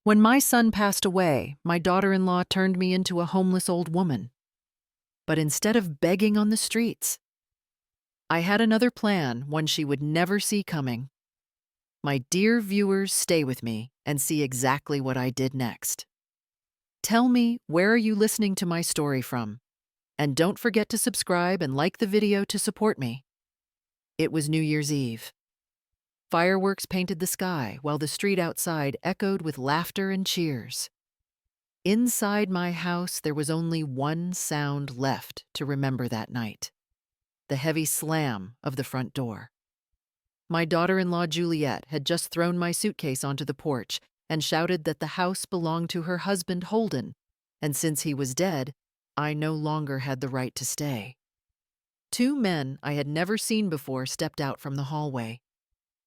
When my son passed away, my daughter-in-law turned me into a homeless old woman. But instead of begging on the streets, I had another plan, one she would never see coming. My dear viewers, stay with me and see exactly what I did next. Tell me, where are you listening to my story from? And don't forget to subscribe and like the video to support me. It was New Year's Eve. Fireworks painted the sky while the street outside echoed with laughter and cheers. Inside my house, there was only one sound left to remember that night: the heavy slam of the front door. My daughter-in-law Juliet had just thrown my suitcase onto the porch and shouted that the house belonged to her husband Holden, and since he was dead, I no longer had the right to stay. Two men I had never seen before stepped out from the hallway.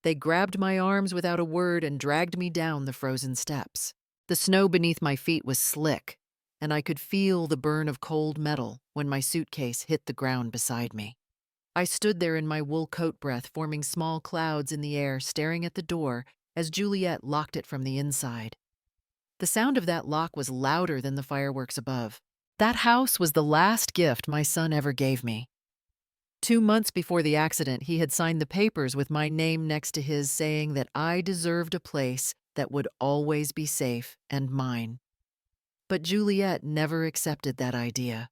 They grabbed my arms without a word and dragged me down the frozen steps. The snow beneath my feet was slick, and I could feel the burn of cold metal when my suitcase hit the ground beside me. I stood there in my wool coat breath forming small clouds in the air, staring at the door as Juliet locked it from the inside. The sound of that lock was louder than the fireworks above. That house was the last gift my son ever gave me. 2 months before the accident, he had signed the papers with my name next to his, saying that I deserved a place that would always be safe and mine. But Juliet never accepted that idea.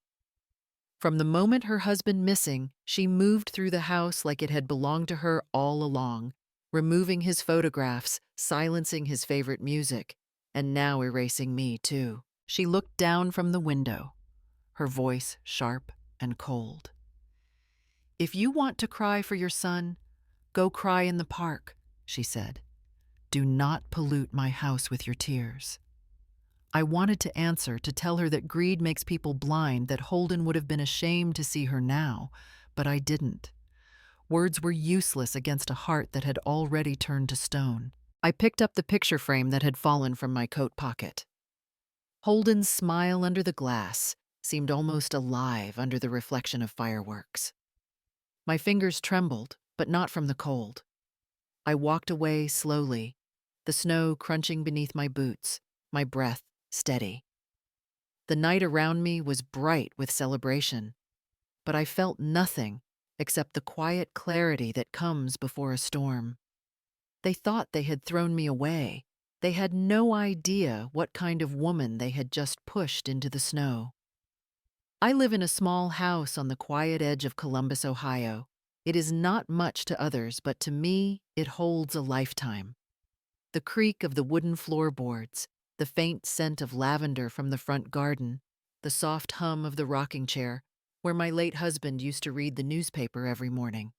From the moment her husband missing, she moved through the house like it had belonged to her all along, removing his photographs, silencing his favorite music, and now erasing me too. She looked down from the window, her voice sharp and cold. "If you want to cry for your son, go cry in the park," she said. "Do not pollute my house with your tears." I wanted to answer, to tell her that greed makes people blind, that Holden would have been ashamed to see her now, but I didn't. Words were useless against a heart that had already turned to stone. I picked up the picture frame that had fallen from my coat pocket. Holden's smile under the glass seemed almost alive under the reflection of fireworks. My fingers trembled, but not from the cold. I walked away slowly, the snow crunching beneath my boots, my breath steady. The night around me was bright with celebration, but I felt nothing except the quiet clarity that comes before a storm. They thought they had thrown me away. They had no idea what kind of woman they had just pushed into the snow. I live in a small house on the quiet edge of Columbus, Ohio. It is not much to others, but to me, it holds a lifetime. The creak of the wooden floorboards, the faint scent of lavender from the front garden, the soft hum of the rocking chair, where my late husband used to read the newspaper every morning.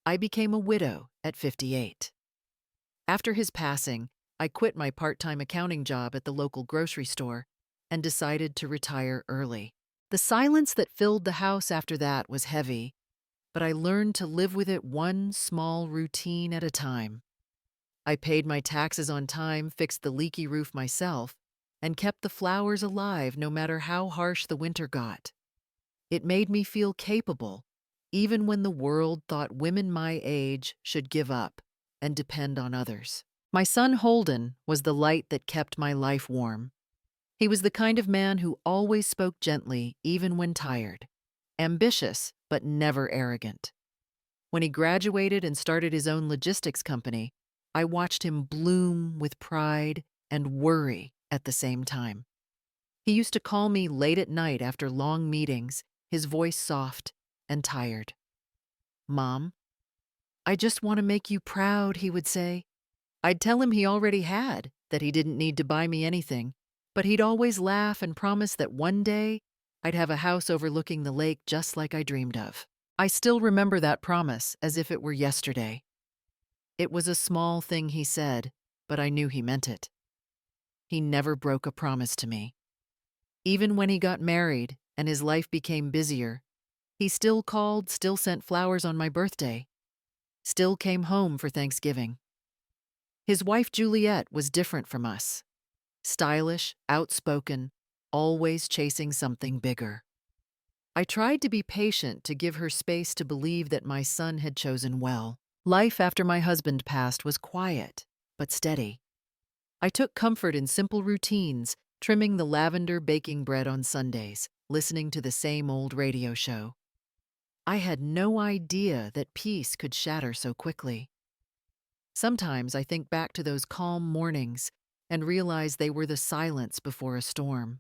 I became a widow at 58. After his passing, I quit my part-time accounting job at the local grocery store and decided to retire early. The silence that filled the house after that was heavy, but I learned to live with it one small routine at a time. I paid my taxes on time, fixed the leaky roof myself, and kept the flowers alive no matter how harsh the winter got. It made me feel capable, even when the world thought women my age should give up and depend on others. My son Holden was the light that kept my life warm. He was the kind of man who always spoke gently, even when tired. Ambitious, but never arrogant. When he graduated and started his own logistics company, I watched him bloom with pride and worry at the same time. He used to call me late at night after long meetings, his voice soft and tired. "Mom, I just want to make you proud," he would say. I'd tell him he already had, that he didn't need to buy me anything, but he'd always laugh and promise that one day I'd have a house overlooking the lake just like I dreamed of. I still remember that promise as if it were yesterday. It was a small thing he said, but I knew he meant it. He never broke a promise to me. Even when he got married and his life became busier, he still called, still sent flowers on my birthday, still came home for Thanksgiving. His wife Juliet was different from us. Stylish, outspoken, always chasing something bigger. I tried to be patient, to give her space to believe that my son had chosen well. Life after my husband passed was quiet, but steady. I took comfort in simple routines, trimming the lavender baking bread on Sundays, listening to the same old radio show. I had no idea that peace could shatter so quickly. Sometimes I think back to those calm mornings and realize they were the silence before a storm.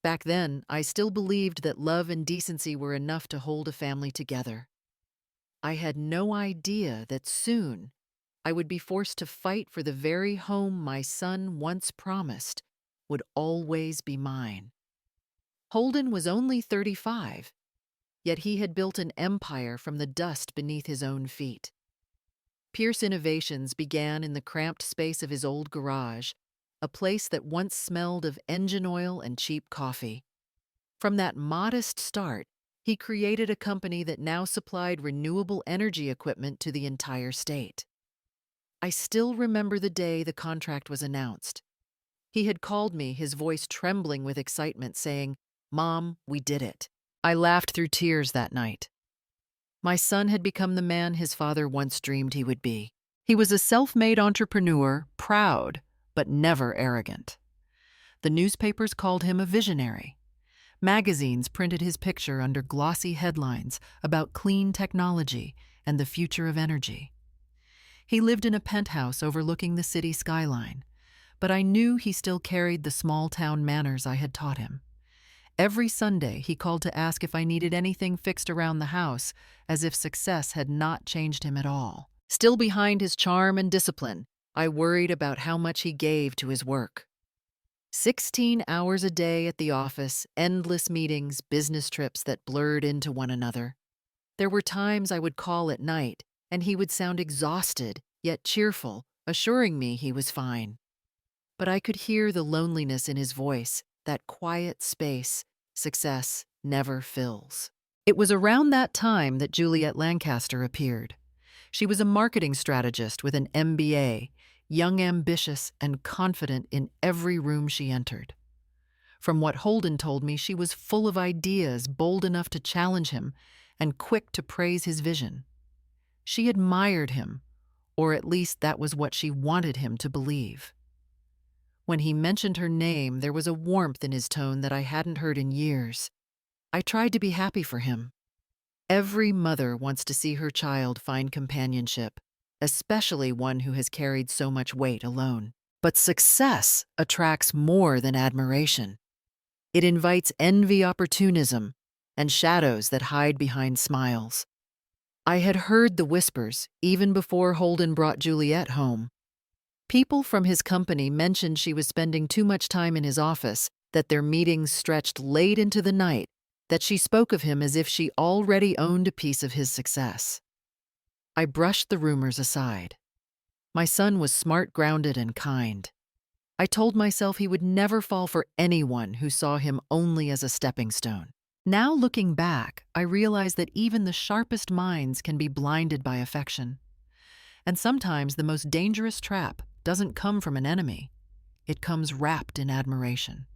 Back then, I still believed that love and decency were enough to hold a family together. I had no idea that soon I would be forced to fight for the very home my son once promised would always be mine. Holden was only 35, yet he had built an empire from the dust beneath his own feet. Pierce Innovations began in the cramped space of his old garage, a place that once smelled of engine oil and cheap coffee. From that modest start, he created a company that now supplied renewable energy equipment to the entire state. I still remember the day the contract was announced. He had called me, his voice trembling with excitement, saying, "Mom, we did it." I laughed through tears that night. My son had become the man his father once dreamed he would be. He was a self-made entrepreneur, proud, but never arrogant. The newspapers called him a visionary. Magazines printed his picture under glossy headlines about clean technology and the future of energy. He lived in a penthouse overlooking the city skyline, but I knew he still carried the small-town manners I had taught him. Every Sunday, he called to ask if I needed anything fixed around the house, as if success had not changed him at all. Still behind his charm and discipline, I worried about how much he gave to his work. 16 hours a day at the office, endless meetings, business trips that blurred into one another. There were times I would call at night, and he would sound exhausted, yet cheerful, assuring me he was fine. But I could hear the loneliness in his voice, that quiet space success never fills. It was around that time that Juliet Lancaster appeared. She was a marketing strategist with an MBA, young, ambitious, and confident in every room she entered. From what Holden told me, she was full of ideas, bold enough to challenge him, and quick to praise his vision. She admired him, or at least that was what she wanted him to believe. When he mentioned her name, there was a warmth in his tone that I hadn't heard in years. I tried to be happy for him. Every mother wants to see her child find companionship, especially one who has carried so much weight alone. But success attracts more than admiration. It invites envy, opportunism, and shadows that hide behind smiles. I had heard the whispers even before Holden brought Juliet home. People from his company mentioned she was spending too much time in his office, that their meetings stretched late into the night, that she spoke of him as if she already owned a piece of his success. I brushed the rumors aside. My son was smart, grounded, and kind. I told myself he would never fall for anyone who saw him only as a stepping stone. Now looking back, I realize that even the sharpest minds can be blinded by affection. And sometimes the most dangerous trap doesn't come from an enemy. It comes wrapped in admiration.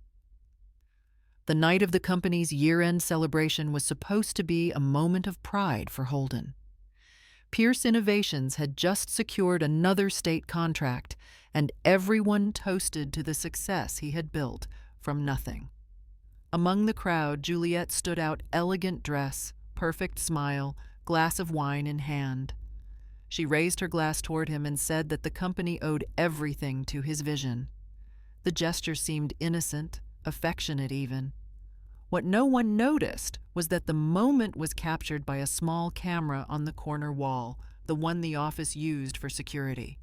The night of the company's year-end celebration was supposed to be a moment of pride for Holden. Pierce Innovations had just secured another state contract, and everyone toasted to the success he had built from nothing. Among the crowd, Juliet stood out, elegant dress, perfect smile, glass of wine in hand. She raised her glass toward him and said that the company owed everything to his vision. The gesture seemed innocent, affectionate even. What no one noticed was that the moment was captured by a small camera on the corner wall, the one the office used for security.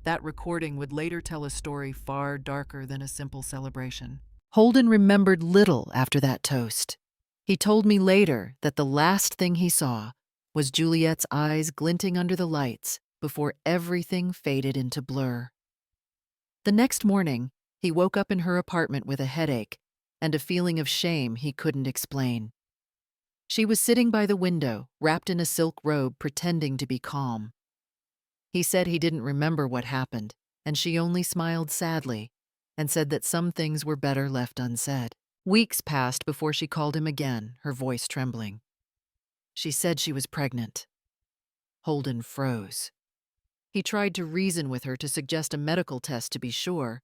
That recording would later tell a story far darker than a simple celebration. Holden remembered little after that toast. He told me later that the last thing he saw was Juliet's eyes glinting under the lights before everything faded into blur. The next morning, he woke up in her apartment with a headache and a feeling of shame he couldn't explain. She was sitting by the window, wrapped in a silk robe, pretending to be calm. He said he didn't remember what happened, and she only smiled sadly and said that some things were better left unsaid. Weeks passed before she called him again, her voice trembling. She said she was pregnant. Holden froze. He tried to reason with her to suggest a medical test to be sure,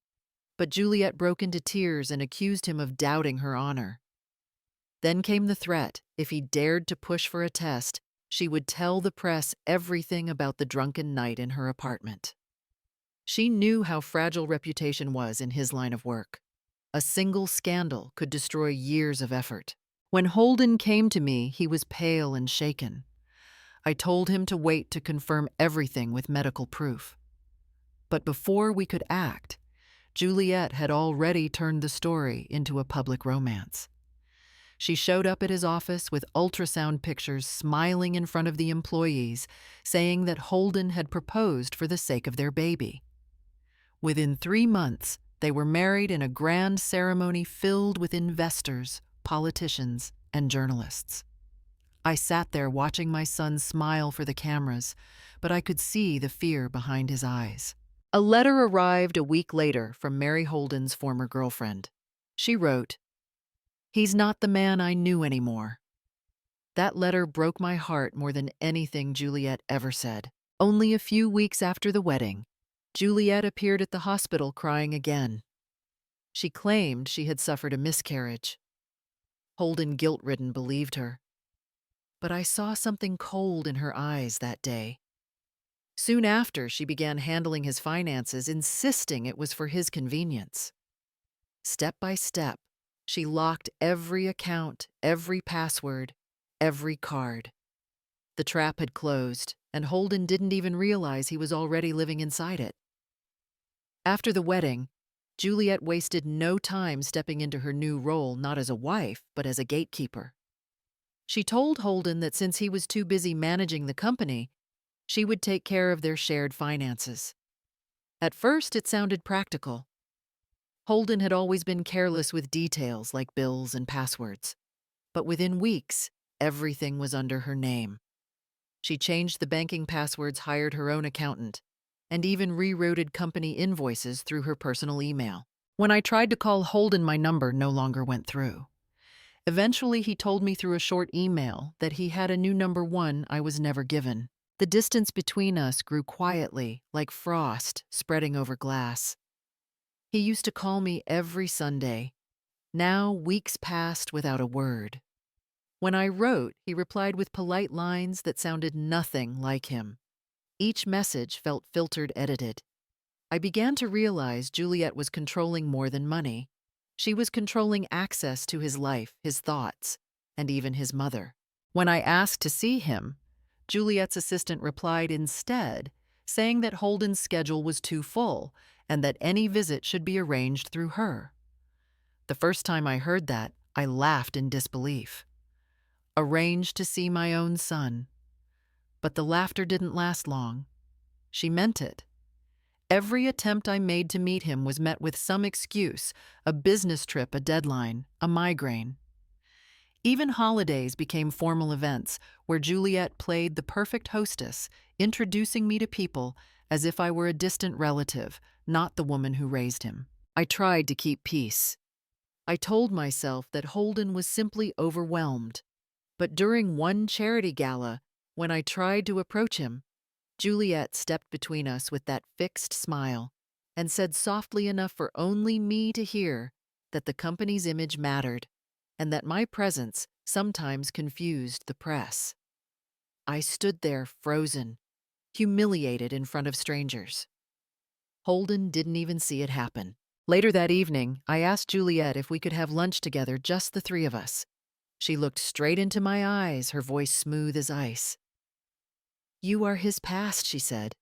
but Juliet broke into tears and accused him of doubting her honor. Then came the threat: if he dared to push for a test, she would tell the press everything about the drunken night in her apartment. She knew how fragile reputation was in his line of work. A single scandal could destroy years of effort. When Holden came to me, he was pale and shaken. I told him to wait to confirm everything with medical proof. But before we could act, Juliet had already turned the story into a public romance. She showed up at his office with ultrasound pictures, smiling in front of the employees, saying that Holden had proposed for the sake of their baby. Within 3 months, they were married in a grand ceremony filled with investors, politicians, and journalists. I sat there watching my son smile for the cameras, but I could see the fear behind his eyes. A letter arrived a week later from Mary Holden's former girlfriend. She wrote, "He's not the man I knew anymore." That letter broke my heart more than anything Juliet ever said. Only a few weeks after the wedding, Juliet appeared at the hospital crying again. She claimed she had suffered a miscarriage. Holden, guilt-ridden, believed her. But I saw something cold in her eyes that day. Soon after, she began handling his finances, insisting it was for his convenience. Step by step, she locked every account, every password, every card. The trap had closed, and Holden didn't even realize he was already living inside it. After the wedding, Juliet wasted no time stepping into her new role, not as a wife, but as a gatekeeper. She told Holden that since he was too busy managing the company, she would take care of their shared finances. At first, it sounded practical. Holden had always been careless with details like bills and passwords. But within weeks, everything was under her name. She changed the banking passwords, hired her own accountant, and even rerouted company invoices through her personal email. When I tried to call Holden, my number no longer went through. Eventually, he told me through a short email that he had a new number one I was never given. The distance between us grew quietly, like frost spreading over glass. He used to call me every Sunday. Now, weeks passed without a word. When I wrote, he replied with polite lines that sounded nothing like him. Each message felt filtered, edited. I began to realize Juliet was controlling more than money. She was controlling access to his life, his thoughts, and even his mother. When I asked to see him, Juliet's assistant replied instead, saying that Holden's schedule was too full and that any visit should be arranged through her. The first time I heard that, I laughed in disbelief. Arranged to see my own son. But the laughter didn't last long. She meant it. Every attempt I made to meet him was met with some excuse: a business trip, a deadline, a migraine. Even holidays became formal events where Juliet played the perfect hostess, introducing me to people as if I were a distant relative, not the woman who raised him. I tried to keep peace. I told myself that Holden was simply overwhelmed. But during one charity gala, when I tried to approach him, Juliet stepped between us with that fixed smile and said softly enough for only me to hear that the company's image mattered and that my presence sometimes confused the press. I stood there frozen, humiliated in front of strangers. Holden didn't even see it happen. Later that evening, I asked Juliet if we could have lunch together, just the three of us. She looked straight into my eyes, her voice smooth as ice. "You are his past," she said.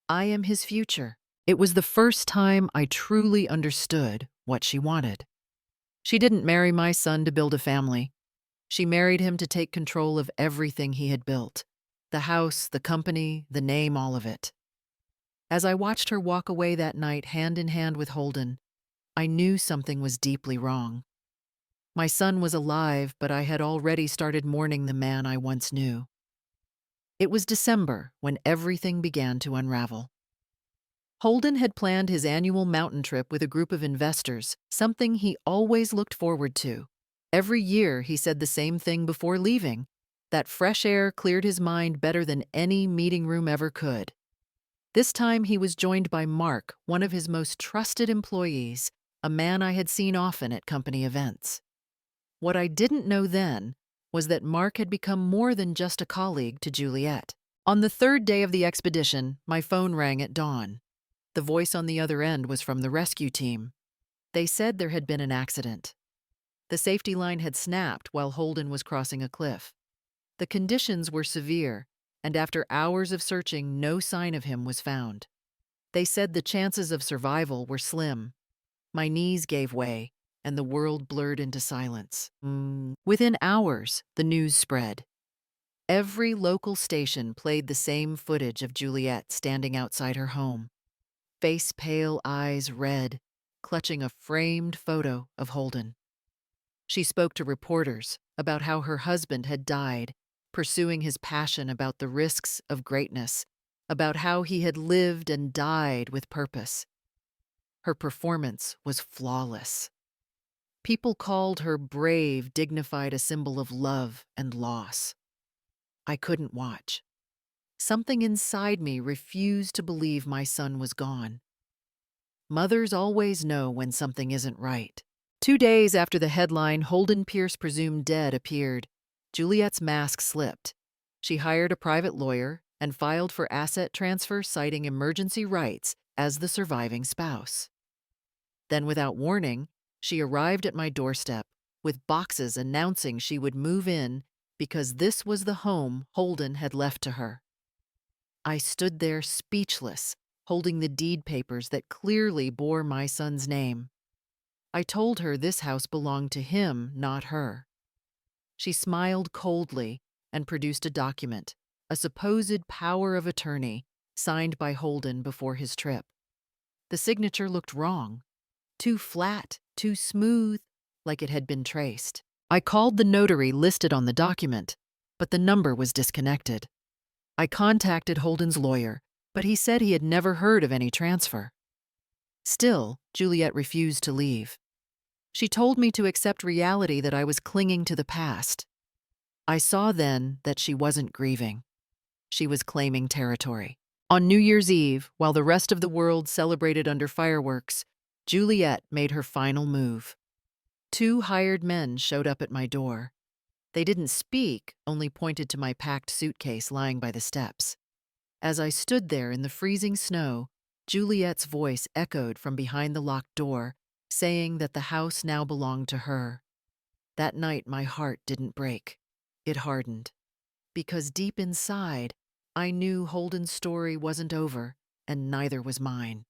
"I am his future." It was the first time I truly understood what she wanted. She didn't marry my son to build a family. She married him to take control of everything he had built. The house, the company, the name, all of it. As I watched her walk away that night, hand in hand with Holden, I knew something was deeply wrong. My son was alive, but I had already started mourning the man I once knew. It was December when everything began to unravel. Holden had planned his annual mountain trip with a group of investors, something he always looked forward to. Every year he said the same thing before leaving: that fresh air cleared his mind better than any meeting room ever could. This time he was joined by Mark, one of his most trusted employees, a man I had seen often at company events. What I didn't know then was that Mark had become more than just a colleague to Juliet. On the third day of the expedition, my phone rang at dawn. The voice on the other end was from the rescue team. They said there had been an accident. The safety line had snapped while Holden was crossing a cliff. The conditions were severe, and after hours of searching, no sign of him was found. They said the chances of survival were slim. My knees gave way, and the world blurred into silence. Within hours, the news spread. Every local station played the same footage of Juliet standing outside her home, face pale, eyes red, clutching a framed photo of Holden. She spoke to reporters about how her husband had died, pursuing his passion, about the risks of greatness, about how he had lived and died with purpose. Her performance was flawless. People called her brave, dignified, a symbol of love and loss. I couldn't watch. Something inside me refused to believe my son was gone. Mothers always know when something isn't right. 2 days after the headline, Holden Pierce presumed dead, appeared, Juliet's mask slipped. She hired a private lawyer and filed for asset transfer, citing emergency rights as the surviving spouse. Then, without warning, she arrived at my doorstep with boxes announcing she would move in because this was the home Holden had left to her. I stood there speechless, holding the deed papers that clearly bore my son's name. I told her this house belonged to him, not her. She smiled coldly and produced a document, a supposed power of attorney, signed by Holden before his trip. The signature looked wrong, too flat, too smooth, like it had been traced. I called the notary listed on the document, but the number was disconnected. I contacted Holden's lawyer, but he said he had never heard of any transfer. Still, Juliet refused to leave. She told me to accept reality, that I was clinging to the past. I saw then that she wasn't grieving. She was claiming territory. On New Year's Eve, while the rest of the world celebrated under fireworks, Juliet made her final move. 2 hired men showed up at my door. They didn't speak, only pointed to my packed suitcase lying by the steps. As I stood there in the freezing snow, Juliet's voice echoed from behind the locked door, saying that the house now belonged to her. That night, my heart didn't break. It hardened. Because deep inside, I knew Holden's story wasn't over, and neither was mine.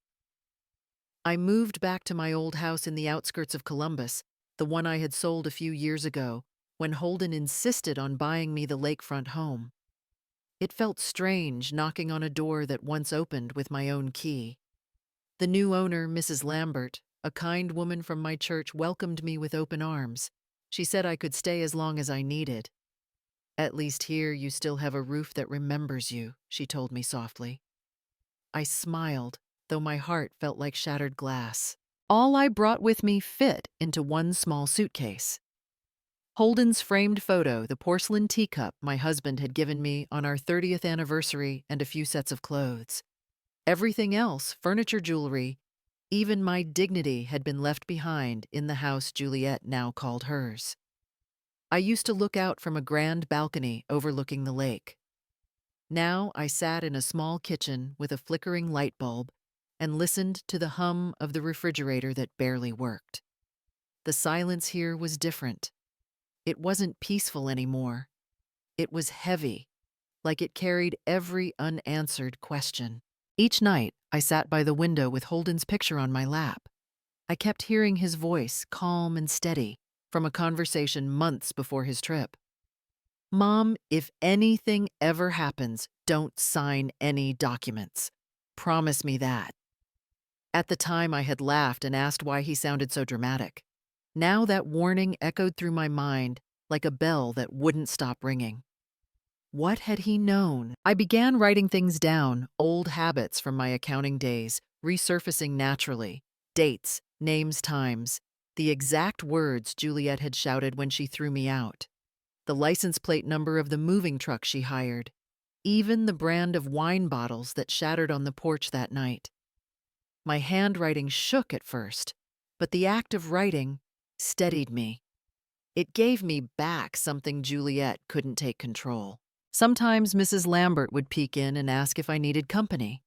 I moved back to my old house in the outskirts of Columbus, the one I had sold a few years ago, when Holden insisted on buying me the lakefront home. It felt strange knocking on a door that once opened with my own key. The new owner, Mrs. Lambert, a kind woman from my church, welcomed me with open arms. She said I could stay as long as I needed. "At least here you still have a roof that remembers you," she told me softly. I smiled, though my heart felt like shattered glass. All I brought with me fit into one small suitcase. Holden's framed photo, the porcelain teacup my husband had given me on our 30th anniversary, and a few sets of clothes. Everything else, furniture, jewelry, even my dignity, had been left behind in the house Juliet now called hers. I used to look out from a grand balcony overlooking the lake. Now I sat in a small kitchen with a flickering light bulb and listened to the hum of the refrigerator that barely worked. The silence here was different. It wasn't peaceful anymore. It was heavy, like it carried every unanswered question. Each night, I sat by the window with Holden's picture on my lap. I kept hearing his voice, calm and steady, from a conversation months before his trip. "Mom, if anything ever happens, don't sign any documents. Promise me that." At the time, I had laughed and asked why he sounded so dramatic. Now that warning echoed through my mind like a bell that wouldn't stop ringing. What had he known? I began writing things down, old habits from my accounting days, resurfacing naturally. Dates, names, times, the exact words Juliet had shouted when she threw me out. The license plate number of the moving truck she hired. even the brand of wine bottles that shattered on the porch that night. My handwriting shook at first, but the act of writing steadied me. It gave me back something Juliet couldn't take control. Sometimes Mrs. Lambert would peek in and ask if I needed company.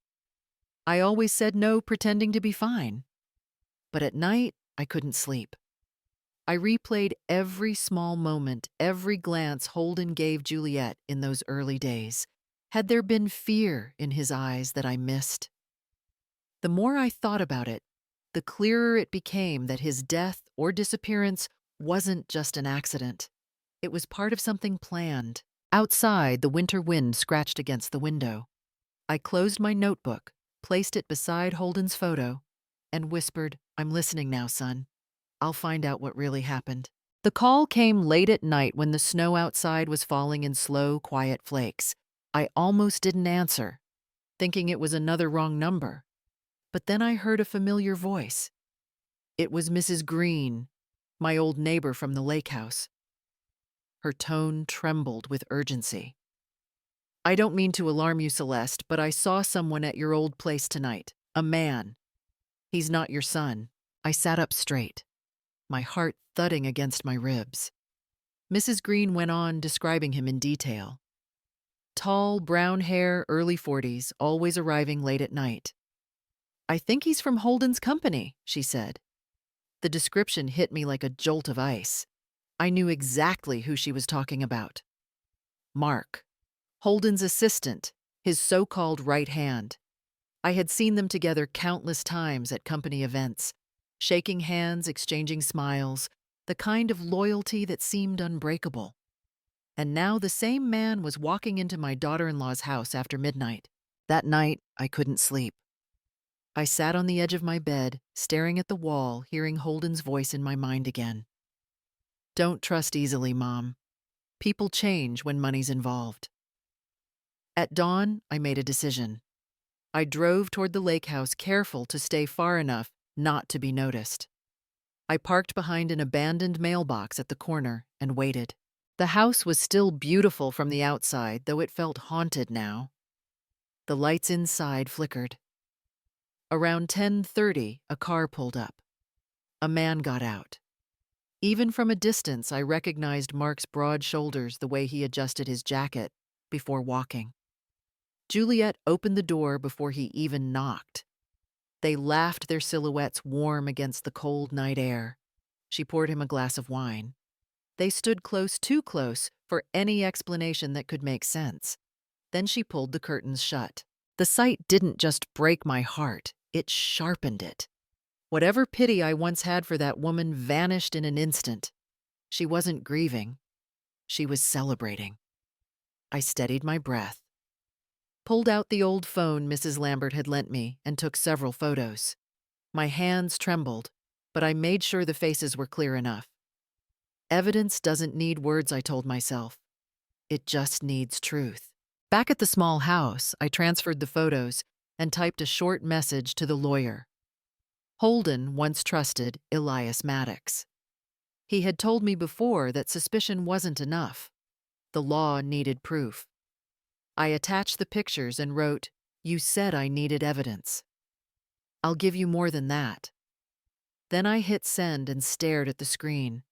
I always said no, pretending to be fine. But at night, I couldn't sleep. I replayed every small moment, every glance Holden gave Juliet in those early days. Had there been fear in his eyes that I missed? The more I thought about it, the clearer it became that his death or disappearance wasn't just an accident. It was part of something planned. Outside, the winter wind scratched against the window. I closed my notebook, placed it beside Holden's photo, and whispered, "I'm listening now, son. I'll find out what really happened." The call came late at night when the snow outside was falling in slow, quiet flakes. I almost didn't answer, thinking it was another wrong number. But then I heard a familiar voice. It was Mrs. Green, my old neighbor from the lake house. Her tone trembled with urgency. "I don't mean to alarm you, Celeste, but I saw someone at your old place tonight. A man. He's not your son." I sat up straight, my heart thudding against my ribs. Mrs. Green went on describing him in detail. Tall, brown hair, early 40s, always arriving late at night. "I think he's from Holden's company," she said. The description hit me like a jolt of ice. I knew exactly who she was talking about. Mark, Holden's assistant, his so-called right hand. I had seen them together countless times at company events, shaking hands, exchanging smiles, the kind of loyalty that seemed unbreakable. And now the same man was walking into my daughter-in-law's house after midnight. That night, I couldn't sleep. I sat on the edge of my bed, staring at the wall, hearing Holden's voice in my mind again. "Don't trust easily, Mom. People change when money's involved." At dawn, I made a decision. I drove toward the lake house, careful to stay far enough not to be noticed. I parked behind an abandoned mailbox at the corner and waited. The house was still beautiful from the outside, though it felt haunted now. The lights inside flickered. Around 10:30, a car pulled up. A man got out. Even from a distance, I recognized Mark's broad shoulders, the way he adjusted his jacket before walking. Juliet opened the door before he even knocked. They laughed, their silhouettes warm against the cold night air. She poured him a glass of wine. They stood close, too close, for any explanation that could make sense. Then she pulled the curtains shut. The sight didn't just break my heart, it sharpened it. Whatever pity I once had for that woman vanished in an instant. She wasn't grieving. She was celebrating. I steadied my breath, pulled out the old phone Mrs. Lambert had lent me, and took several photos. My hands trembled, but I made sure the faces were clear enough. Evidence doesn't need words, I told myself. It just needs truth. Back at the small house, I transferred the photos and typed a short message to the lawyer. Holden once trusted Elias Maddox. He had told me before that suspicion wasn't enough. The law needed proof. I attached the pictures and wrote, "You said I needed evidence. I'll give you more than that." Then I hit send and stared at the screen.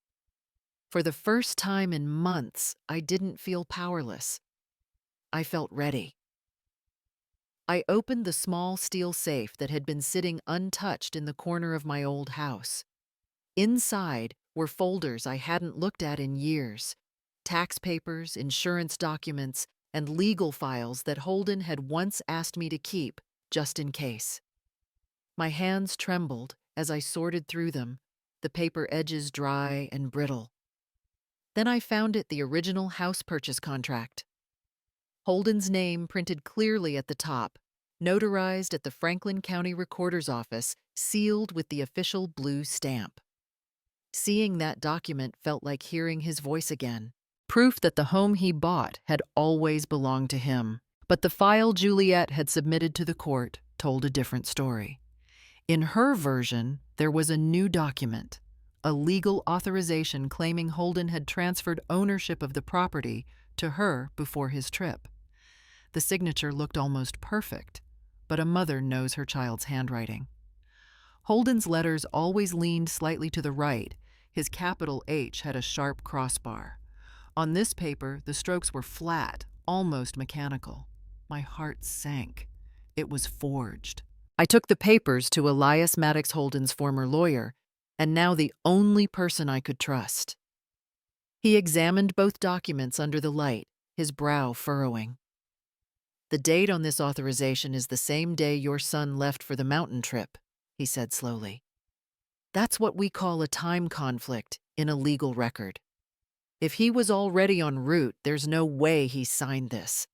For the first time in months, I didn't feel powerless. I felt ready. I opened the small steel safe that had been sitting untouched in the corner of my old house. Inside were folders I hadn't looked at in years, tax papers, insurance documents, and legal files that Holden had once asked me to keep, just in case. My hands trembled as I sorted through them, the paper edges dry and brittle. Then I found it, the original house purchase contract. Holden's name printed clearly at the top, notarized at the Franklin County Recorder's Office, sealed with the official blue stamp. Seeing that document felt like hearing his voice again, proof that the home he bought had always belonged to him. But the file Juliet had submitted to the court told a different story. In her version, there was a new document, a legal authorization claiming Holden had transferred ownership of the property to her before his trip. The signature looked almost perfect, but a mother knows her child's handwriting. Holden's letters always leaned slightly to the right. His capital H had a sharp crossbar. On this paper, the strokes were flat, almost mechanical. My heart sank. It was forged. I took the papers to Elias Maddox Holden's former lawyer, and now the only person I could trust. He examined both documents under the light, his brow furrowing. "The date on this authorization is the same day your son left for the mountain trip," he said slowly. "That's what we call a time conflict in a legal record. If he was already en route, there's no way he signed this.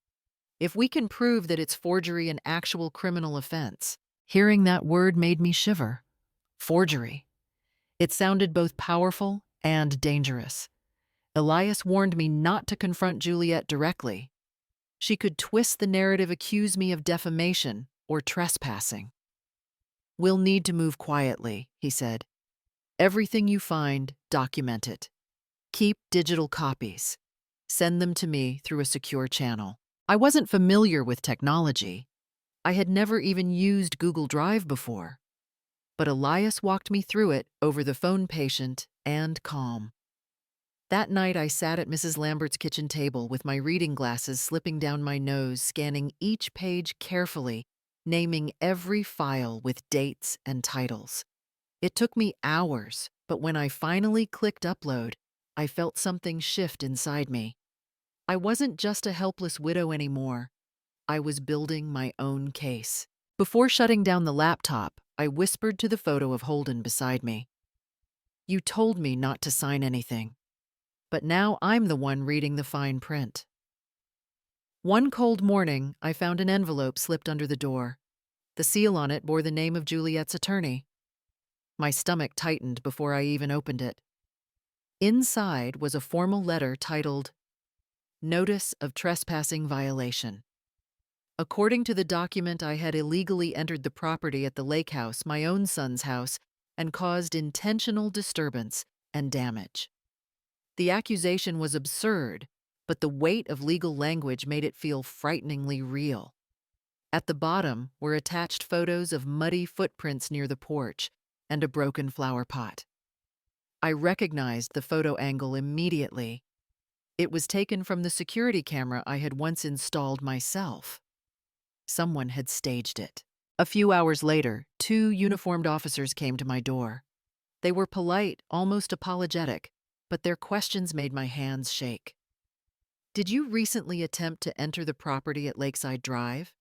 If we can prove that it's forgery an actual criminal offense." Hearing that word made me shiver. Forgery. It sounded both powerful and dangerous. Elias warned me not to confront Juliet directly. She could twist the narrative, accuse me of defamation or trespassing. "We'll need to move quietly," he said. "Everything you find, document it. Keep digital copies. Send them to me through a secure channel." I wasn't familiar with technology. I had never even used Google Drive before. But Elias walked me through it over the phone, patient and calm. That night, I sat at Mrs. Lambert's kitchen table with my reading glasses slipping down my nose, scanning each page carefully, naming every file with dates and titles. It took me hours, but when I finally clicked upload, I felt something shift inside me. I wasn't just a helpless widow anymore. I was building my own case. Before shutting down the laptop, I whispered to the photo of Holden beside me. "You told me not to sign anything, but now I'm the one reading the fine print." One cold morning, I found an envelope slipped under the door. The seal on it bore the name of Juliet's attorney. My stomach tightened before I even opened it. Inside was a formal letter titled, "Notice of Trespassing Violation." According to the document, I had illegally entered the property at the lake house, my own son's house, and caused intentional disturbance and damage. The accusation was absurd, but the weight of legal language made it feel frighteningly real. At the bottom were attached photos of muddy footprints near the porch and a broken flower pot. I recognized the photo angle immediately. It was taken from the security camera I had once installed myself. Someone had staged it. A few hours later, 2 uniformed officers came to my door. They were polite, almost apologetic, but their questions made my hands shake. "Did you recently attempt to enter the property at Lakeside Drive?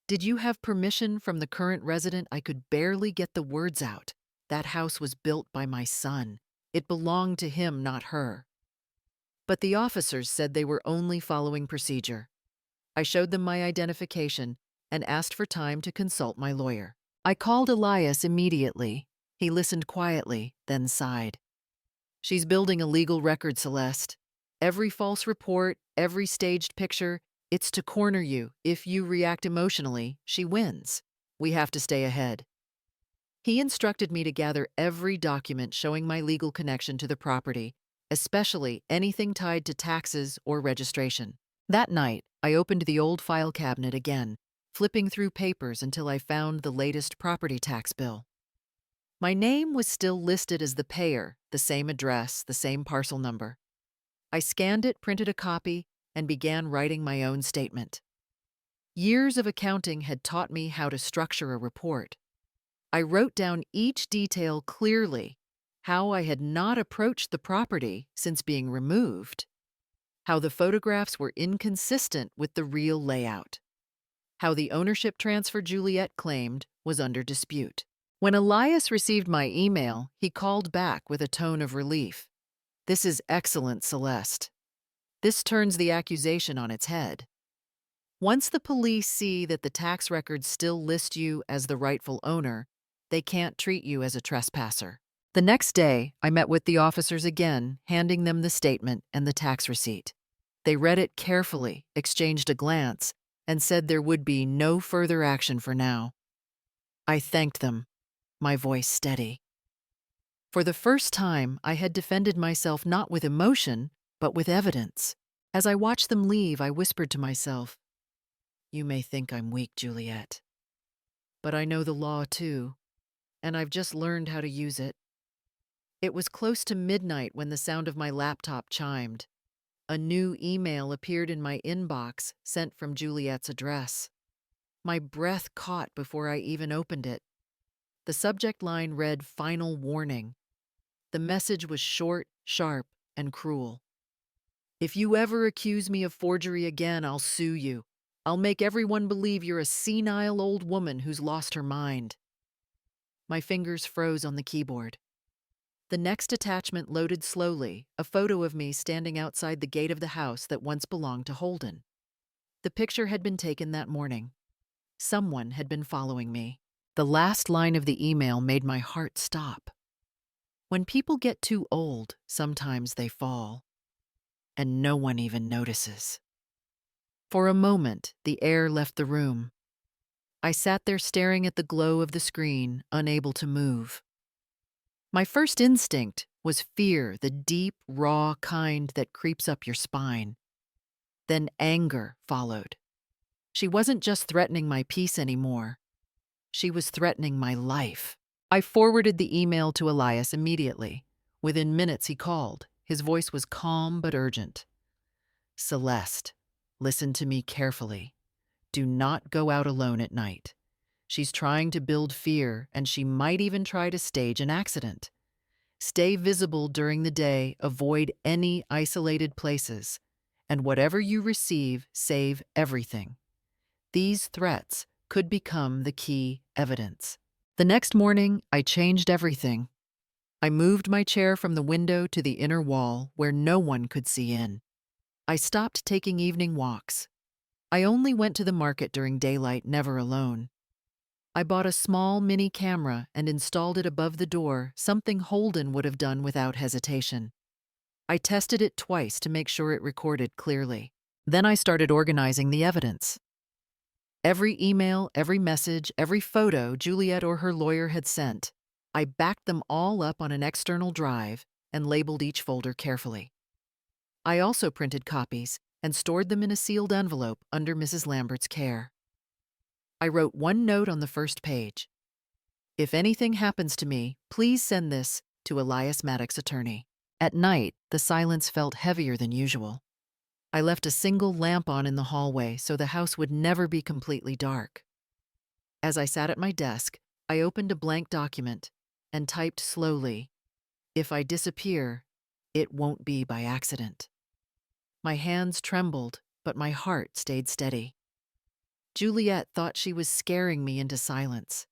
Did you have permission from the current resident?" I could barely get the words out. That house was built by my son. It belonged to him, not her. But the officers said they were only following procedure. I showed them my identification and asked for time to consult my lawyer. I called Elias immediately. He listened quietly, then sighed. "She's building a legal record, Celeste. Every false report, every staged picture, it's to corner you. If you react emotionally, she wins. We have to stay ahead." He instructed me to gather every document showing my legal connection to the property, especially anything tied to taxes or registration. That night, I opened the old file cabinet again, flipping through papers until I found the latest property tax bill. My name was still listed as the payer, the same address, the same parcel number. I scanned it, printed a copy, and began writing my own statement. Years of accounting had taught me how to structure a report. I wrote down each detail clearly: how I had not approached the property since being removed, how the photographs were inconsistent with the real layout, how the ownership transfer Juliet claimed was under dispute. When Elias received my email, he called back with a tone of relief. "This is excellent, Celeste. This turns the accusation on its head. Once the police see that the tax records still list you as the rightful owner, they can't treat you as a trespasser." The next day, I met with the officers again, handing them the statement and the tax receipt. They read it carefully, exchanged a glance, and said there would be no further action for now. I thanked them, my voice steady. For the first time, I had defended myself not with emotion, but with evidence. As I watched them leave, I whispered to myself, You may think I'm weak, Juliet, but I know the law too, and I've just learned how to use it. It was close to midnight when the sound of my laptop chimed. A new email appeared in my inbox, sent from Juliet's address. My breath caught before I even opened it. The subject line read "Final Warning." The message was short, sharp, and cruel. "If you ever accuse me of forgery again, I'll sue you. I'll make everyone believe you're a senile old woman who's lost her mind." My fingers froze on the keyboard. The next attachment loaded slowly, a photo of me standing outside the gate of the house that once belonged to Holden. The picture had been taken that morning. Someone had been following me. The last line of the email made my heart stop. When people get too old, sometimes they fall, and no one even notices. For a moment, the air left the room. I sat there staring at the glow of the screen, unable to move. My first instinct was fear, the deep, raw kind that creeps up your spine. Then anger followed. She wasn't just threatening my peace anymore. She was threatening my life. I forwarded the email to Elias immediately. Within minutes, he called. His voice was calm but urgent. "Celeste, listen to me carefully. Do not go out alone at night. She's trying to build fear, and she might even try to stage an accident. Stay visible during the day, avoid any isolated places, and whatever you receive, save everything. These threats could become the key evidence." The next morning, I changed everything. I moved my chair from the window to the inner wall where no one could see in. I stopped taking evening walks. I only went to the market during daylight, never alone. I bought a small mini camera and installed it above the door, something Holden would have done without hesitation. I tested it twice to make sure it recorded clearly. Then I started organizing the evidence. Every email, every message, every photo Juliet or her lawyer had sent, I backed them all up on an external drive and labeled each folder carefully. I also printed copies and stored them in a sealed envelope under Mrs. Lambert's care. I wrote one note on the first page. "If anything happens to me, please send this to Elias Maddox's attorney." At night, the silence felt heavier than usual. I left a single lamp on in the hallway so the house would never be completely dark. As I sat at my desk, I opened a blank document and typed slowly, "If I disappear, it won't be by accident." My hands trembled, but my heart stayed steady. Juliet thought she was scaring me into silence.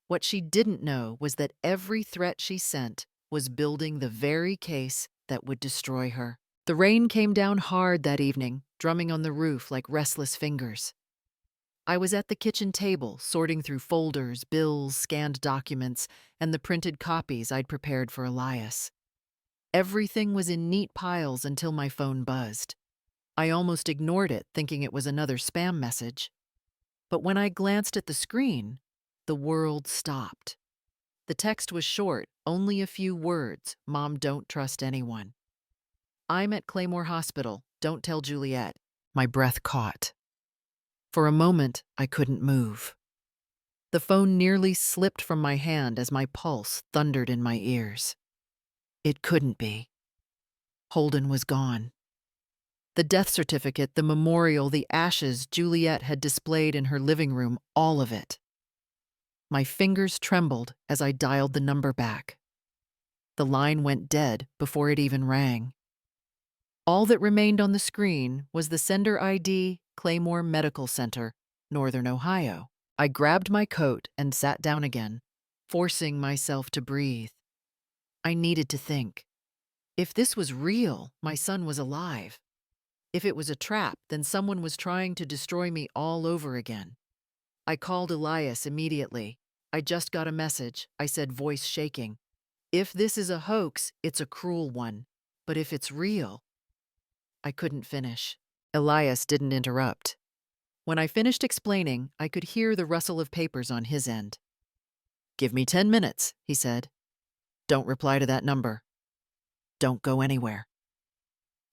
What she didn't know was that every threat she sent was building the very case that would destroy her. The rain came down hard that evening, drumming on the roof like restless fingers. I was at the kitchen table, sorting through folders, bills, scanned documents, and the printed copies I'd prepared for Elias. Everything was in neat piles until my phone buzzed. I almost ignored it, thinking it was another spam message. But when I glanced at the screen, the world stopped. The text was short, only a few words. "Mom, don't trust anyone. I'm at Claymore Hospital. Don't tell Juliet." My breath caught. For a moment, I couldn't move. The phone nearly slipped from my hand as my pulse thundered in my ears. It couldn't be. Holden was gone. The death certificate, the memorial, the ashes Juliet had displayed in her living room, all of it. My fingers trembled as I dialed the number back. The line went dead before it even rang. All that remained on the screen was the sender ID, Claymore Medical Center, Northern Ohio. I grabbed my coat and sat down again, forcing myself to breathe. I needed to think. If this was real, my son was alive. If it was a trap, then someone was trying to destroy me all over again. I called Elias immediately. "I just got a message," I said, voice shaking. "If this is a hoax, it's a cruel one. But if it's real..." I couldn't finish. Elias didn't interrupt. When I finished explaining, I could hear the rustle of papers on his end. "Give me 10 minutes, he said. "Don't reply to that number. Don't go anywhere."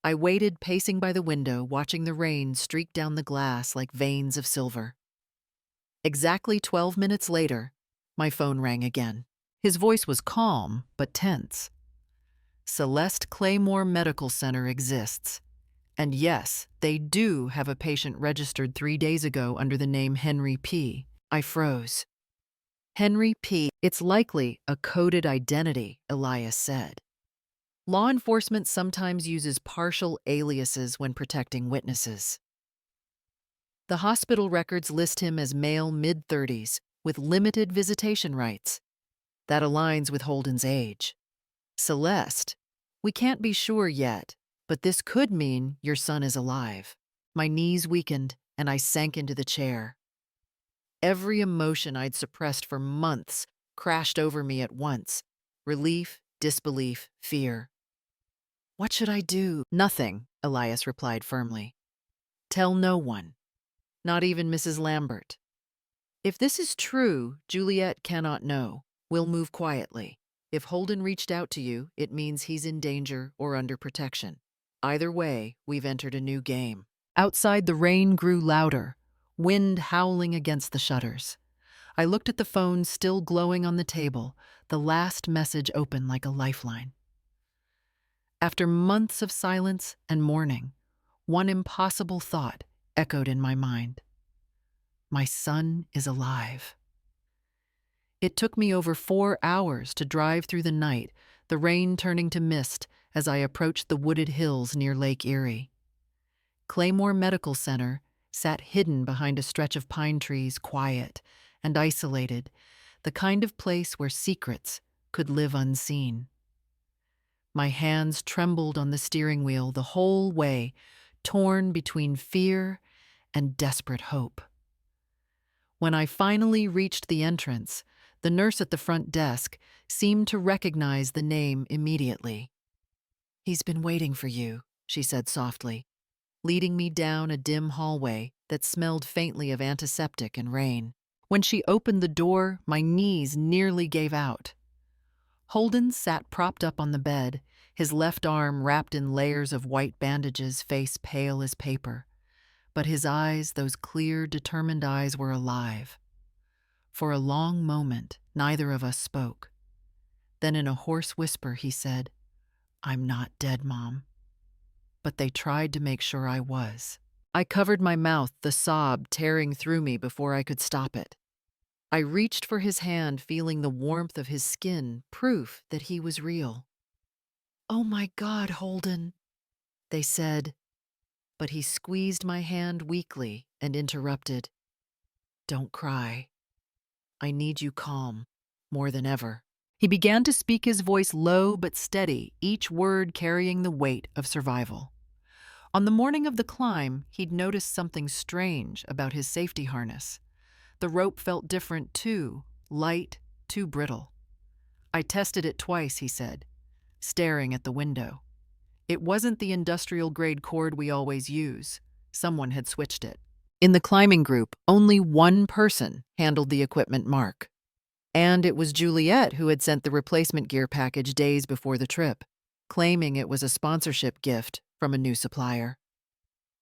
I waited, pacing by the window, watching the rain streak down the glass like veins of silver. Exactly 12 minutes later, my phone rang again. His voice was calm, but tense. Celeste Claymore Medical Center exists. And yes, they do have a patient registered 3 days ago under the name Henry P. I froze. Henry P. It's likely a coded identity, Elias said. Law enforcement sometimes uses partial aliases when protecting witnesses. The hospital records list him as male mid-30s with limited visitation rights. That aligns with Holden's age. Celeste, we can't be sure yet, but this could mean your son is alive. My knees weakened and I sank into the chair. Every emotion I'd suppressed for months crashed over me at once. Relief, disbelief, fear. What should I do? Nothing, Elias replied firmly. Tell no one. Not even Mrs. Lambert. If this is true, Juliet cannot know. We'll move quietly. If Holden reached out to you, it means he's in danger or under protection. Either way, we've entered a new game. Outside, the rain grew louder, wind howling against the shutters. I looked at the phone still glowing on the table, the last message open like a lifeline. After months of silence and mourning, one impossible thought echoed in my mind. My son is alive. It took me over 4 hours to drive through the night, the rain turning to mist as I approached the wooded hills near Lake Erie. Claymore Medical Center sat hidden behind a stretch of pine trees, quiet and isolated, the kind of place where secrets could live unseen. My hands trembled on the steering wheel the whole way, torn between fear and desperate hope. When I finally reached the entrance, the nurse at the front desk seemed to recognize the name immediately. He's been waiting for you, she said softly, leading me down a dim hallway that smelled faintly of antiseptic and rain. When she opened the door, my knees nearly gave out. Holden sat propped up on the bed, his left arm wrapped in layers of white bandages, face pale as paper. But his eyes, those clear, determined eyes, were alive. For a long moment, neither of us spoke. Then in a hoarse whisper, he said, "I'm not dead, Mom." But they tried to make sure I was. I covered my mouth, the sob tearing through me before I could stop it. I reached for his hand, feeling the warmth of his skin, proof that he was real. "Oh my God, Holden," they said. But he squeezed my hand weakly and interrupted. "Don't cry. I need you calm, more than ever." He began to speak, his voice low but steady, each word carrying the weight of survival. On the morning of the climb, he'd noticed something strange about his safety harness. The rope felt different too, light, too brittle. "I tested it twice," he said, staring at the window. "It wasn't the industrial-grade cord we always use. Someone had switched it." In the climbing group, only one person handled the equipment, Mark. And it was Juliet who had sent the replacement gear package days before the trip, claiming it was a sponsorship gift from a new supplier.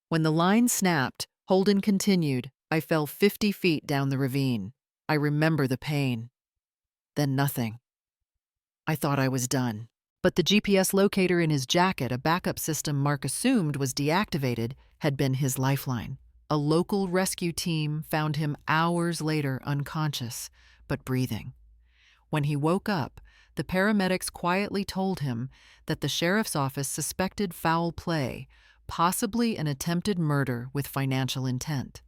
When the line snapped, Holden continued, "I fell 50 feet down the ravine. I remember the pain. Then nothing. I thought I was done." But the GPS locator in his jacket, a backup system Mark assumed was deactivated, had been his lifeline. A local rescue team found him hours later unconscious, but breathing. When he woke up, the paramedics quietly told him that the sheriff's office suspected foul play, possibly an attempted murder with financial intent.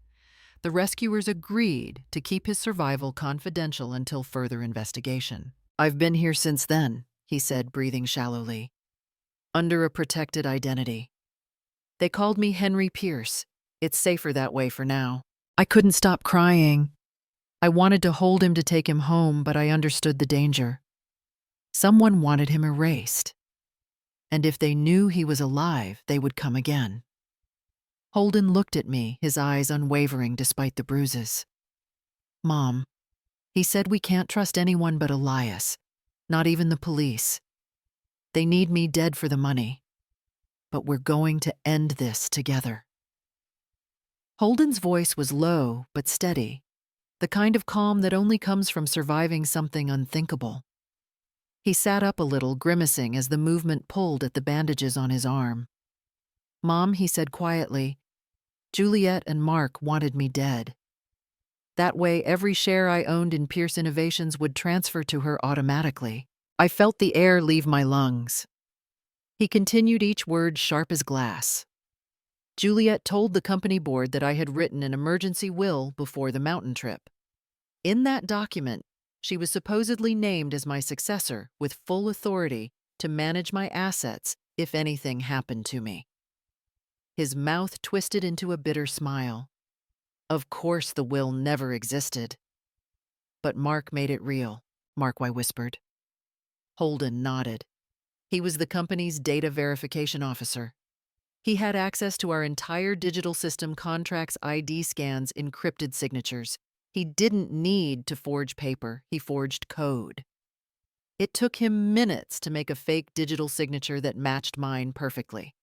The rescuers agreed to keep his survival confidential until further investigation. "I've been here since then," he said, breathing shallowly, "under a protected identity. They called me Henry Pierce. It's safer that way for now." I couldn't stop crying. I wanted to hold him to take him home, but I understood the danger. Someone wanted him erased. And if they knew he was alive, they would come again. Holden looked at me, his eyes unwavering despite the bruises. "Mom," he said, "we can't trust anyone but Elias, not even the police. They need me dead for the money. but we're going to end this together." Holden's voice was low but steady, the kind of calm that only comes from surviving something unthinkable. He sat up a little, grimacing as the movement pulled at the bandages on his arm. "Mom," he said quietly, "Juliet and Mark wanted me dead. That way, every share I owned in Pierce Innovations would transfer to her automatically." I felt the air leave my lungs. He continued, each word sharp as glass. "Juliet told the company board that I had written an emergency will before the mountain trip. In that document, she was supposedly named as my successor with full authority to manage my assets if anything happened to me." His mouth twisted into a bitter smile. "Of course the will never existed." "But Mark made it real," I whispered. Holden nodded. He was the company's data verification officer. He had access to our entire digital system, contracts, ID scans, encrypted signatures. He didn't need to forge paper, he forged code. It took him minutes to make a fake digital signature that matched mine perfectly.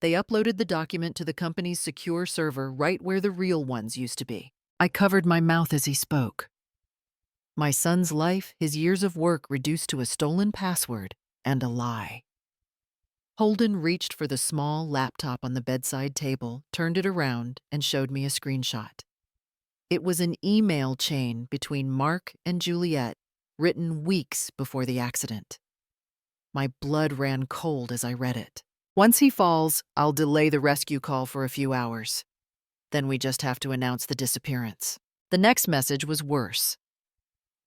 They uploaded the document to the company's secure server right where the real ones used to be. I covered my mouth as he spoke. My son's life, his years of work reduced to a stolen password and a lie. Holden reached for the small laptop on the bedside table, turned it around, and showed me a screenshot. It was an email chain between Mark and Juliet, written weeks before the accident. My blood ran cold as I read it. "Once he falls, I'll delay the rescue call for a few hours. Then we just have to announce the disappearance." The next message was worse.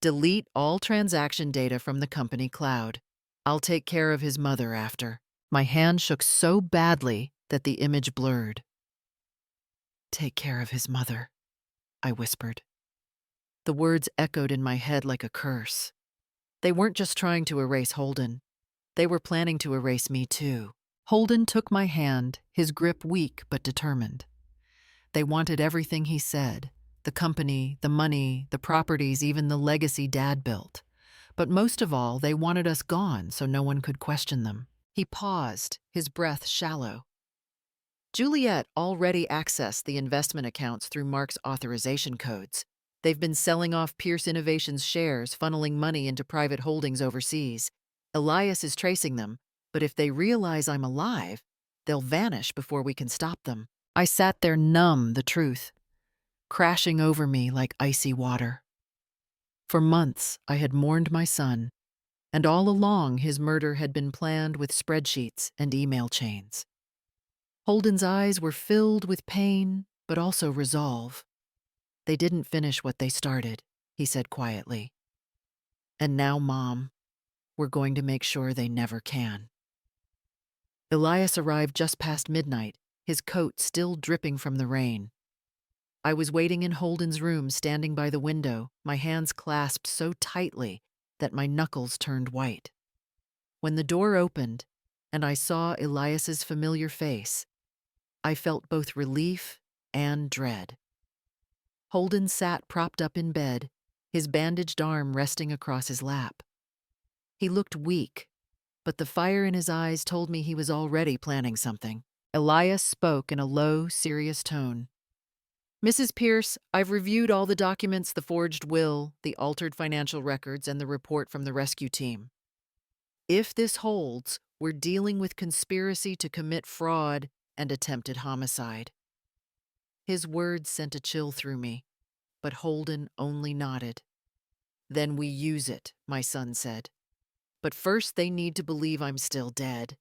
"Delete all transaction data from the company cloud. I'll take care of his mother after." My hand shook so badly that the image blurred. "Take care of his mother," I whispered. The words echoed in my head like a curse. They weren't just trying to erase Holden. They were planning to erase me too. Holden took my hand, his grip weak but determined. They wanted everything he said: the company, the money, the properties, even the legacy Dad built. But most of all, they wanted us gone so no one could question them. He paused, his breath shallow. "Juliet already accessed the investment accounts through Mark's authorization codes. They've been selling off Pierce Innovations shares, funneling money into private holdings overseas. Elias is tracing them, but if they realize I'm alive, they'll vanish before we can stop them." I sat there numb, the truth crashing over me like icy water. For months, I had mourned my son, and all along his murder had been planned with spreadsheets and email chains. Holden's eyes were filled with pain, but also resolve. "They didn't finish what they started," he said quietly. "And now, Mom, we're going to make sure they never can." Elias arrived just past midnight, his coat still dripping from the rain. I was waiting in Holden's room, standing by the window, my hands clasped so tightly that my knuckles turned white. When the door opened and I saw Elias's familiar face, I felt both relief and dread. Holden sat propped up in bed, his bandaged arm resting across his lap. He looked weak, but the fire in his eyes told me he was already planning something. Elias spoke in a low, serious tone. "Mrs. Pierce, I've reviewed all the documents, the forged will, the altered financial records, and the report from the rescue team. If this holds, we're dealing with conspiracy to commit fraud and attempted homicide." His words sent a chill through me, but Holden only nodded. "Then we use it," my son said. "But first they need to believe I'm still dead.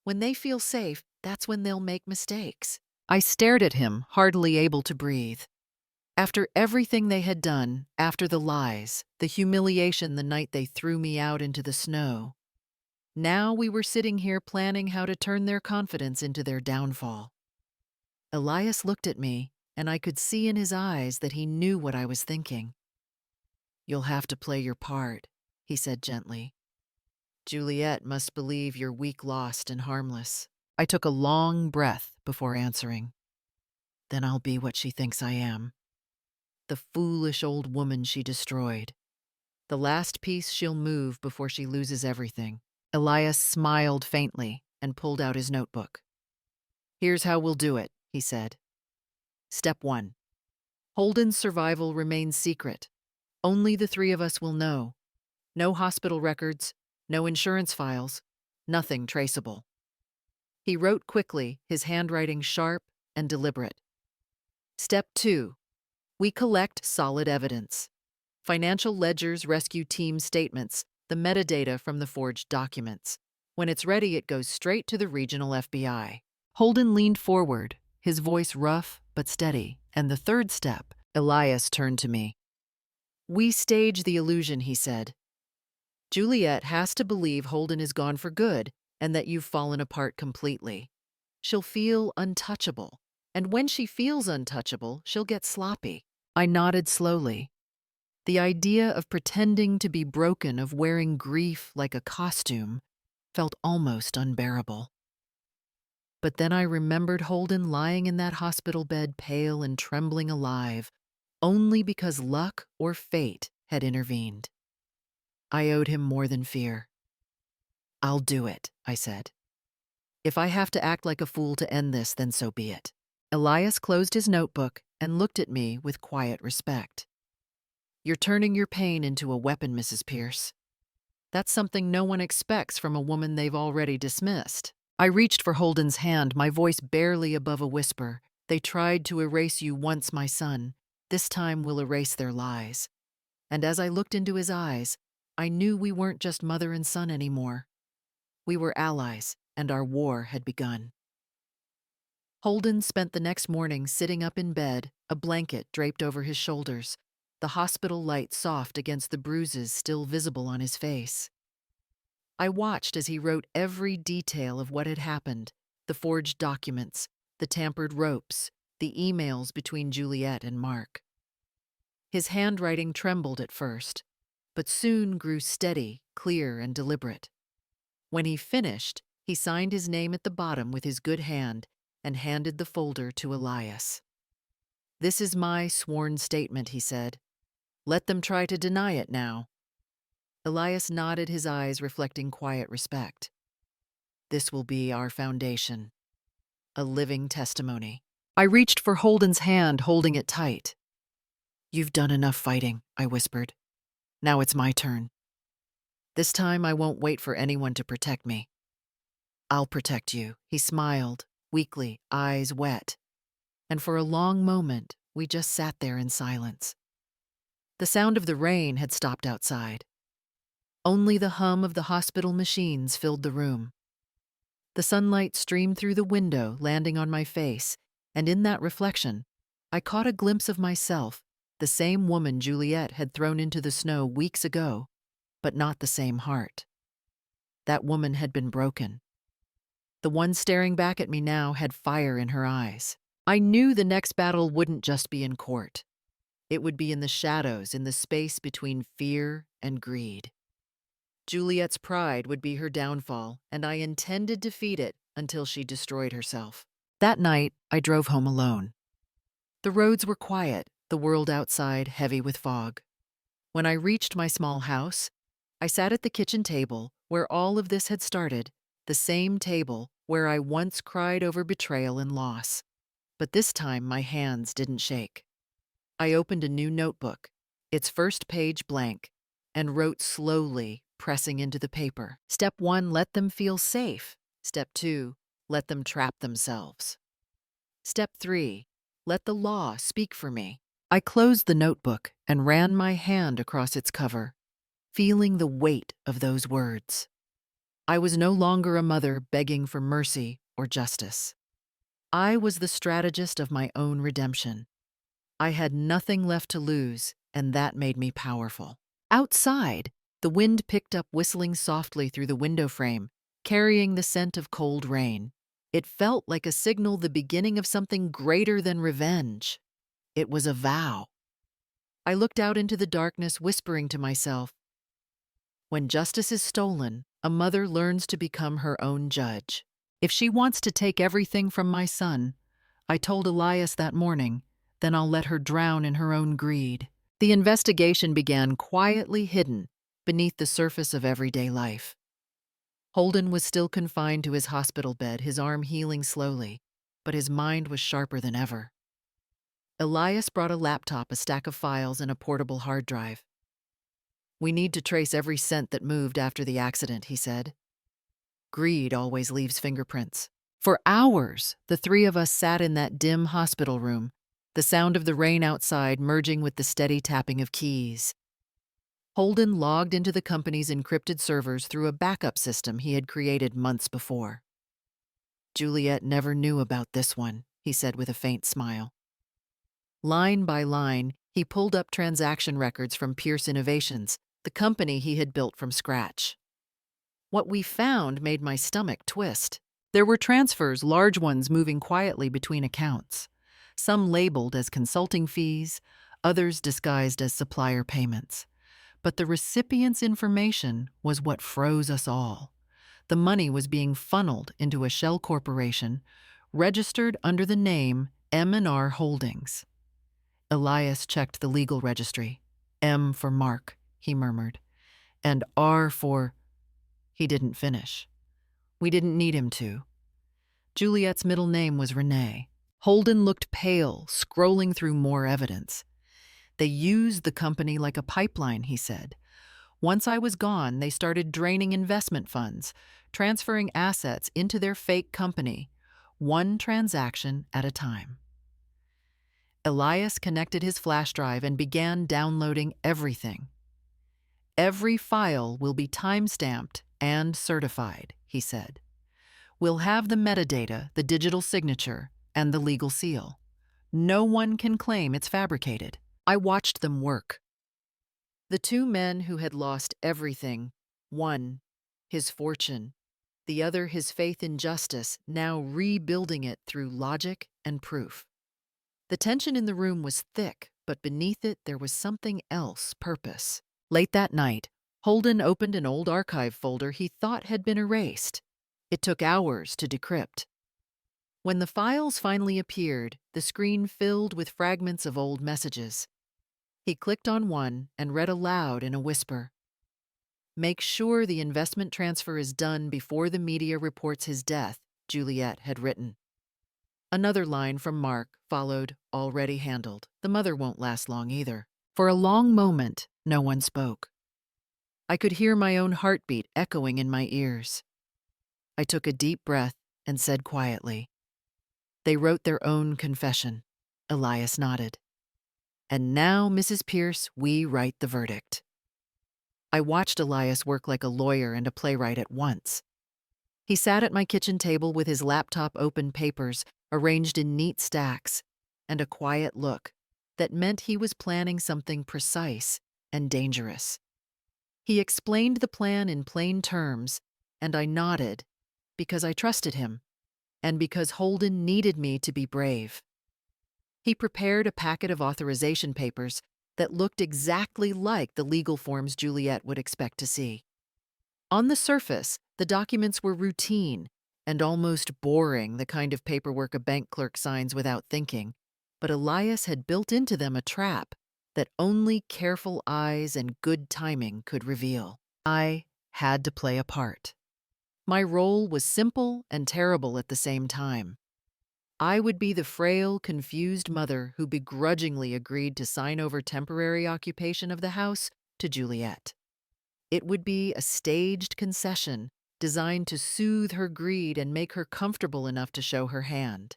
When they feel safe, that's when they'll make mistakes." I stared at him, hardly able to breathe. After everything they had done, after the lies, the humiliation the night they threw me out into the snow, now we were sitting here planning how to turn their confidence into their downfall. Elias looked at me, and I could see in his eyes that he knew what I was thinking. "You'll have to play your part," he said gently. "Juliet must believe you're weak, lost, and harmless." I took a long breath before answering. "Then I'll be what she thinks I am. The foolish old woman she destroyed. The last piece she'll move before she loses everything." Elias smiled faintly and pulled out his notebook. Here's how we'll do it, he said. Step 1. Holden's survival remains secret. Only the three of us will know. No hospital records, no insurance files, nothing traceable. He wrote quickly, his handwriting sharp and deliberate. Step 2. We collect solid evidence. Financial ledgers, rescue team statements, the metadata from the forged documents. When it's ready, it goes straight to the regional FBI. Holden leaned forward, his voice rough but steady. And the third step, Elias turned to me. We stage the illusion, he said. Juliet has to believe Holden is gone for good and that you've fallen apart completely. She'll feel untouchable, and when she feels untouchable, she'll get sloppy. I nodded slowly. The idea of pretending to be broken, of wearing grief like a costume, felt almost unbearable. But then I remembered Holden lying in that hospital bed, pale and trembling alive, only because luck or fate had intervened. I owed him more than fear. I'll do it, I said. If I have to act like a fool to end this, then so be it. Elias closed his notebook and looked at me with quiet respect. You're turning your pain into a weapon, Mrs. Pierce. That's something no one expects from a woman they've already dismissed. I reached for Holden's hand, my voice barely above a whisper. They tried to erase you once, my son. This time we'll erase their lies. And as I looked into his eyes, I knew we weren't just mother and son anymore. We were allies, and our war had begun. Holden spent the next morning sitting up in bed, a blanket draped over his shoulders, the hospital light soft against the bruises still visible on his face. I watched as he wrote every detail of what had happened, the forged documents, the tampered ropes, the emails between Juliet and Mark. His handwriting trembled at first, but soon grew steady, clear, and deliberate. When he finished, he signed his name at the bottom with his good hand and handed the folder to Elias. This is my sworn statement, he said. Let them try to deny it now. Elias nodded, his eyes reflecting quiet respect. This will be our foundation, a living testimony. I reached for Holden's hand, holding it tight. You've done enough fighting, I whispered. Now it's my turn. This time I won't wait for anyone to protect me. I'll protect you, he smiled, weakly, eyes wet. And for a long moment, we just sat there in silence. The sound of the rain had stopped outside. Only the hum of the hospital machines filled the room. The sunlight streamed through the window, landing on my face, and in that reflection, I caught a glimpse of myself, the same woman Juliet had thrown into the snow weeks ago, but not the same heart. That woman had been broken. The one staring back at me now had fire in her eyes. I knew the next battle wouldn't just be in court. It would be in the shadows, in the space between fear and greed. Juliet's pride would be her downfall, and I intended to feed it until she destroyed herself. That night, I drove home alone. The roads were quiet, the world outside heavy with fog. When I reached my small house, I sat at the kitchen table where all of this had started, the same table where I once cried over betrayal and loss. But this time my hands didn't shake. I opened a new notebook, its first page blank, and wrote slowly, pressing into the paper. Step 1, let them feel safe. Step 2, let them trap themselves. Step 3, let the law speak for me. I closed the notebook and ran my hand across its cover, feeling the weight of those words. I was no longer a mother begging for mercy or justice. I was the strategist of my own redemption. I had nothing left to lose, and that made me powerful. Outside, the wind picked up, whistling softly through the window frame, carrying the scent of cold rain. It felt like a signal, the beginning of something greater than revenge. It was a vow. I looked out into the darkness, whispering to myself, when justice is stolen, a mother learns to become her own judge. If she wants to take everything from my son, I told Elias that morning, then I'll let her drown in her own greed. The investigation began, quietly hidden beneath the surface of everyday life. Holden was still confined to his hospital bed, his arm healing slowly. but his mind was sharper than ever. Elias brought a laptop, a stack of files, and a portable hard drive. "We need to trace every cent that moved after the accident," he said. "Greed always leaves fingerprints." For hours, the three of us sat in that dim hospital room, the sound of the rain outside merging with the steady tapping of keys. Holden logged into the company's encrypted servers through a backup system he had created months before. "Juliet never knew about this one," he said with a faint smile. Line by line, he pulled up transaction records from Pierce Innovations, the company he had built from scratch. What we found made my stomach twist. There were transfers, large ones moving quietly between accounts, some labeled as consulting fees, others disguised as supplier payments. But the recipient's information was what froze us all. The money was being funneled into a shell corporation, registered under the name M&R Holdings. Elias checked the legal registry. "M for Mark," he murmured, "and R for—" He didn't finish. We didn't need him to. Juliet's middle name was Renee. Holden looked pale, scrolling through more evidence. "They used the company like a pipeline," he said. "Once I was gone, they started draining investment funds, transferring assets into their fake company, one transaction at a time." Elias connected his flash drive and began downloading everything. "Every file will be time-stamped and certified," he said. "We'll have the metadata, the digital signature, and the legal seal. No one can claim it's fabricated." I watched them work. The two men who had lost everything, one, his fortune, the other, his faith in justice, now rebuilding it through logic and proof. The tension in the room was thick, but beneath it there was something else, purpose. Late that night, Holden opened an old archive folder he thought had been erased. It took hours to decrypt. When the files finally appeared, the screen filled with fragments of old messages. He clicked on one and read aloud in a whisper. "Make sure the investment transfer is done before the media reports his death," Juliet had written. Another line from Mark followed, "Already handled. The mother won't last long either." For a long moment, no one spoke. I could hear my own heartbeat echoing in my ears. I took a deep breath and said quietly, "They wrote their own confession." Elias nodded. "And now, Mrs. Pierce, we write the verdict." I watched Elias work like a lawyer and a playwright at once. He sat at my kitchen table with his laptop open, papers arranged in neat stacks, and a quiet look that meant he was planning something precise and dangerous. He explained the plan in plain terms, and I nodded because I trusted him and because Holden needed me to be brave. He prepared a packet of authorization papers that looked exactly like the legal forms Juliet would expect to see. On the surface, the documents were routine and almost boring, the kind of paperwork a bank clerk signs without thinking, but Elias had built into them a trap that only careful eyes and good timing could reveal. I had to play a part. My role was simple and terrible at the same time. I would be the frail, confused mother who begrudgingly agreed to sign over temporary occupation of the house to Juliet. It would be a staged concession designed to soothe her greed and make her comfortable enough to show her hand.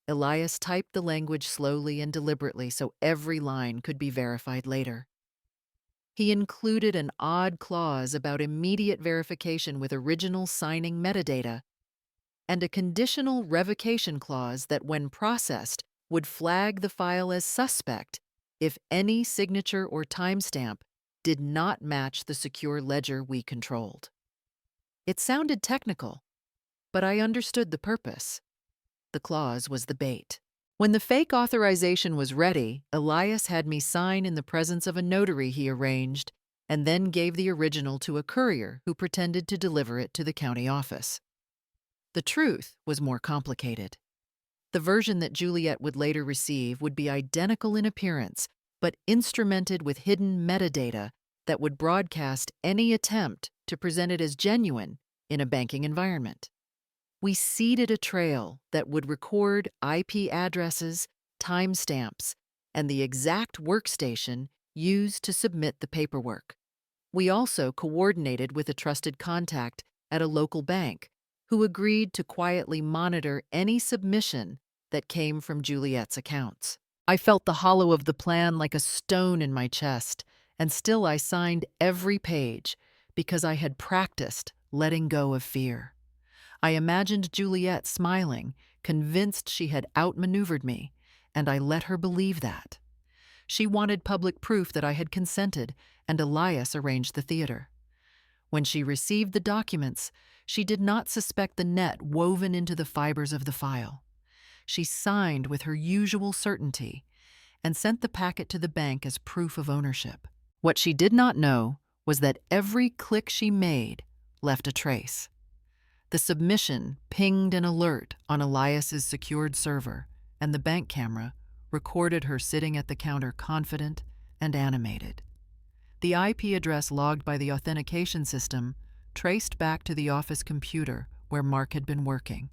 Elias typed the language slowly and deliberately so every line could be verified later. He included an odd clause about immediate verification with original signing metadata, and a conditional revocation clause that, when processed, would flag the file as suspect if any signature or timestamp did not match the secure ledger we controlled. It sounded technical, but I understood the purpose. The clause was the bait. When the fake authorization was ready, Elias had me sign in the presence of a notary he arranged, and then gave the original to a courier who pretended to deliver it to the county office. The truth was more complicated. The version that Juliet would later receive would be identical in appearance, but instrumented with hidden metadata that would broadcast any attempt to present it as genuine in a banking environment. We seeded a trail that would record IP addresses, timestamps, and the exact workstation used to submit the paperwork. We also coordinated with a trusted contact at a local bank who agreed to quietly monitor any submission that came from Juliet's accounts. I felt the hollow of the plan like a stone in my chest, and still I signed every page because I had practiced letting go of fear. I imagined Juliet smiling, convinced she had outmaneuvered me, and I let her believe that. She wanted public proof that I had consented, and Elias arranged the theater. When she received the documents, she did not suspect the net woven into the fibers of the file. She signed with her usual certainty and sent the packet to the bank as proof of ownership. What she did not know was that every click she made left a trace. The submission pinged an alert on Elias's secured server, and the bank camera recorded her sitting at the counter confident and animated. The IP address logged by the authentication system traced back to the office computer where Mark had been working.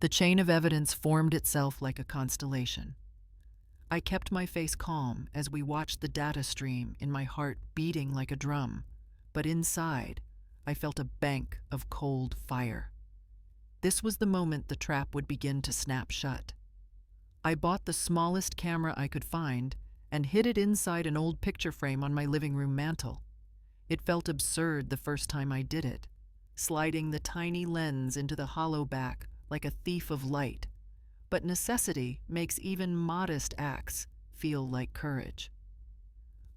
The chain of evidence formed itself like a constellation. I kept my face calm as we watched the data stream, in my heart beating like a drum, but inside, I felt a bank of cold fire. This was the moment the trap would begin to snap shut. I bought the smallest camera I could find and hid it inside an old picture frame on my living room mantel. It felt absurd the first time I did it, sliding the tiny lens into the hollow back like a thief of light. But necessity makes even modest acts feel like courage.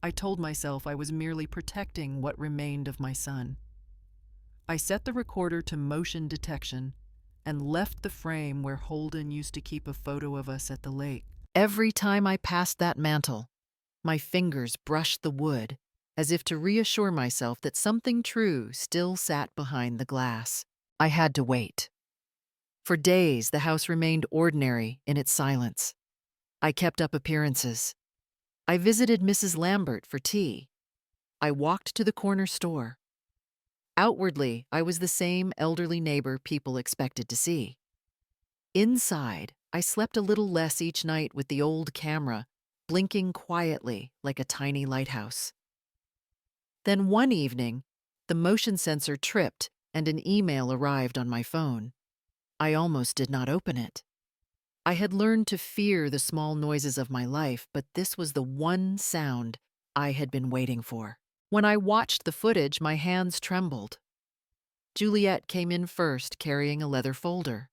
I told myself I was merely protecting what remained of my son. I set the recorder to motion detection and left the frame where Holden used to keep a photo of us at the lake. Every time I passed that mantel, my fingers brushed the wood as if to reassure myself that something true still sat behind the glass. I had to wait. For days, the house remained ordinary in its silence. I kept up appearances. I visited Mrs. Lambert for tea. I walked to the corner store. Outwardly, I was the same elderly neighbor people expected to see. Inside, I slept a little less each night with the old camera blinking quietly like a tiny lighthouse. Then one evening, the motion sensor tripped and an email arrived on my phone. I almost did not open it. I had learned to fear the small noises of my life, but this was the one sound I had been waiting for. When I watched the footage, my hands trembled. Juliet came in first, carrying a leather folder.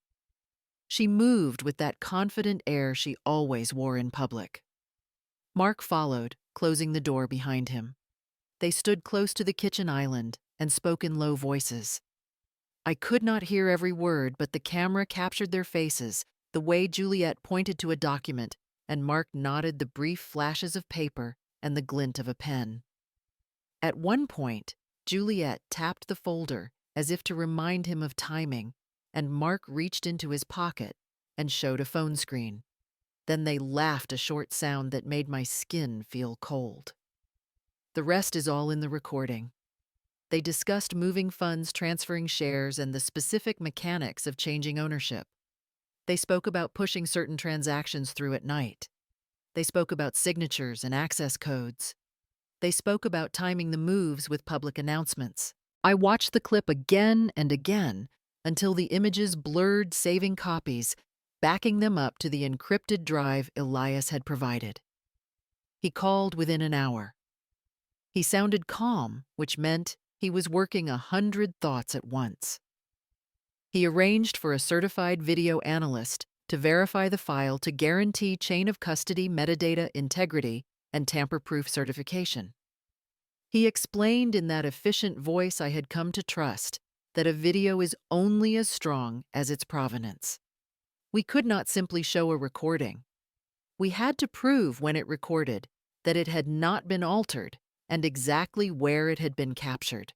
She moved with that confident air she always wore in public. Mark followed, closing the door behind him. They stood close to the kitchen island and spoke in low voices. I could not hear every word, but the camera captured their faces, the way Juliet pointed to a document, and Mark nodded the brief flashes of paper and the glint of a pen. At one point, Juliet tapped the folder as if to remind him of timing, and Mark reached into his pocket and showed a phone screen. Then they laughed, a short sound that made my skin feel cold. The rest is all in the recording. They discussed moving funds, transferring shares, and the specific mechanics of changing ownership. They spoke about pushing certain transactions through at night. They spoke about signatures and access codes. They spoke about timing the moves with public announcements. I watched the clip again and again until the images blurred, saving copies, backing them up to the encrypted drive Elias had provided. He called within an hour. He sounded calm, which meant he was working 100 thoughts at once. He arranged for a certified video analyst to verify the file to guarantee chain of custody metadata integrity and tamper-proof certification. He explained in that efficient voice I had come to trust that a video is only as strong as its provenance. We could not simply show a recording. We had to prove when it recorded that it had not been altered and exactly where it had been captured.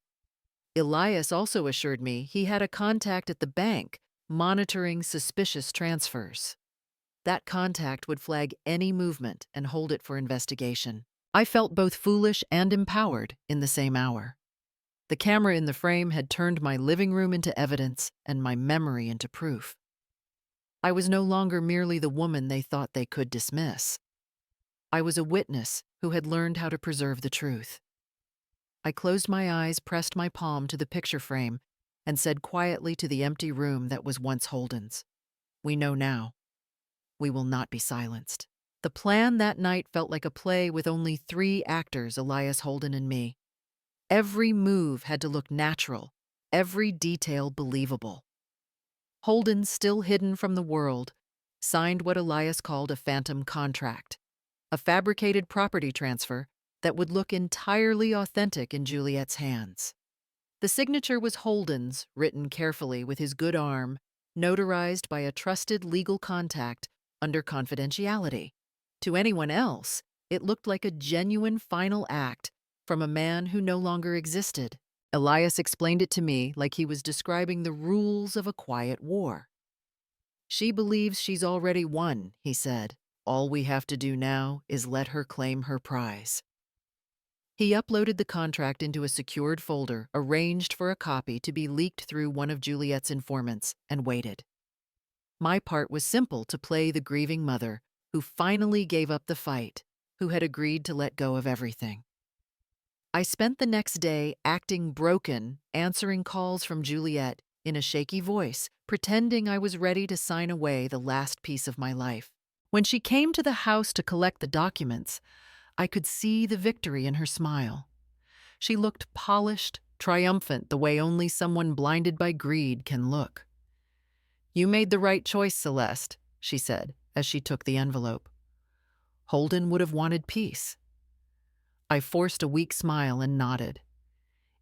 Elias also assured me he had a contact at the bank monitoring suspicious transfers. That contact would flag any movement and hold it for investigation. I felt both foolish and empowered in the same hour. The camera in the frame had turned my living room into evidence and my memory into proof. I was no longer merely the woman they thought they could dismiss. I was a witness who had learned how to preserve the truth. I closed my eyes, pressed my palm to the picture frame, and said quietly to the empty room that was once Holden's, "We know now. We will not be silenced." The plan that night felt like a play with only 3 actors, Elias, Holden, and me. Every move had to look natural, every detail believable. Holden, still hidden from the world, signed what Elias called a phantom contract, a fabricated property transfer that would look entirely authentic in Juliet's hands. The signature was Holden's, written carefully with his good arm, notarized by a trusted legal contact under confidentiality. To anyone else, it looked like a genuine final act from a man who no longer existed. Elias explained it to me like he was describing the rules of a quiet war. "She believes she's already won," he said. "All we have to do now is let her claim her prize." He uploaded the contract into a secured folder, arranged for a copy to be leaked through one of Juliet's informants, and waited. My part was simple: to play the grieving mother who finally gave up the fight, who had agreed to let go of everything. I spent the next day acting broken, answering calls from Juliet in a shaky voice, pretending I was ready to sign away the last piece of my life. When she came to the house to collect the documents, I could see the victory in her smile. She looked polished, triumphant, the way only someone blinded by greed can look. "You made the right choice, Celeste," she said as she took the envelope. "Holden would have wanted peace." I forced a weak smile and nodded.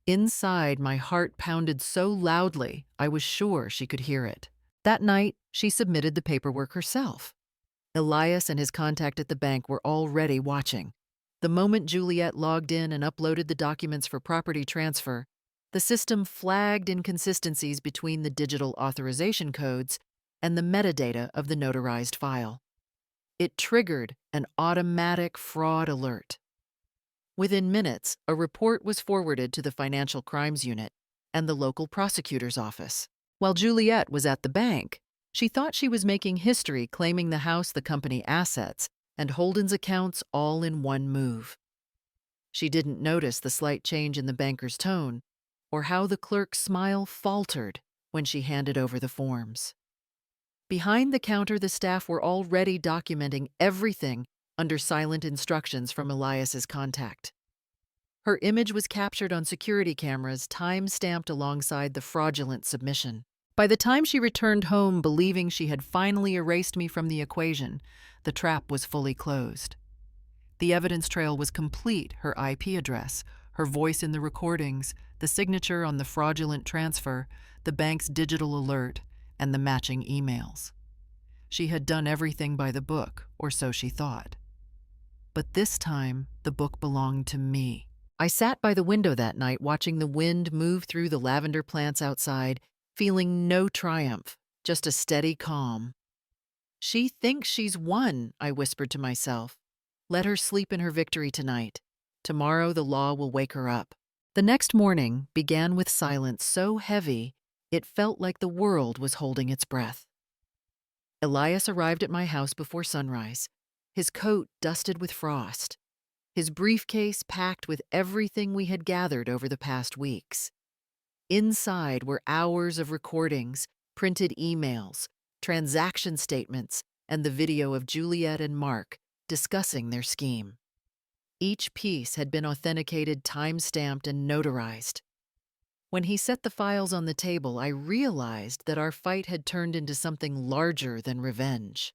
Inside, my heart pounded so loudly I was sure she could hear it. That night, she submitted the paperwork herself. Elias and his contact at the bank were already watching. The moment Juliet logged in and uploaded the documents for property transfer, the system flagged inconsistencies between the digital authorization codes and the metadata of the notarized file. It triggered an automatic fraud alert. Within minutes, a report was forwarded to the Financial Crimes Unit and the local prosecutor's office. While Juliet was at the bank, she thought she was making history, claiming the house, the company assets, and Holden's accounts all in one move. She didn't notice the slight change in the banker's tone or how the clerk's smile faltered when she handed over the forms. Behind the counter, the staff were already documenting everything under silent instructions from Elias's contact. Her image was captured on security cameras, time-stamped alongside the fraudulent submission. By the time she returned home, believing she had finally erased me from the equation, the trap was fully closed. The evidence trail was complete: her IP address, her voice in the recordings, the signature on the fraudulent transfer, the bank's digital alert, and the matching emails. She had done everything by the book, or so she thought. But this time, the book belonged to me. I sat by the window that night, watching the wind move through the lavender plants outside, feeling no triumph, just a steady calm. "She thinks she's won," I whispered to myself. "Let her sleep in her victory tonight. Tomorrow the law will wake her up." The next morning began with silence so heavy it felt like the world was holding its breath. Elias arrived at my house before sunrise, his coat dusted with frost, his briefcase packed with everything we had gathered over the past weeks. Inside were hours of recordings, printed emails, transaction statements, and the video of Juliet and Mark discussing their scheme. Each piece had been authenticated, time-stamped, and notarized. When he set the files on the table, I realized that our fight had turned into something larger than revenge.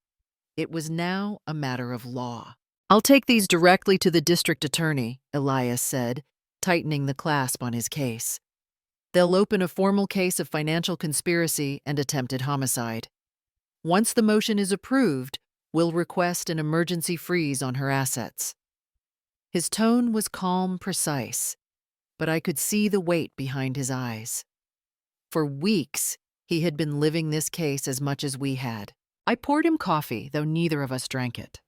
It was now a matter of law. "I'll take these directly to the district attorney," Elias said, tightening the clasp on his case. "They'll open a formal case of financial conspiracy and attempted homicide. Once the motion is approved, we'll request an emergency freeze on her assets." His tone was calm, precise, but I could see the weight behind his eyes. For weeks, he had been living this case as much as we had. I poured him coffee, though neither of us drank it.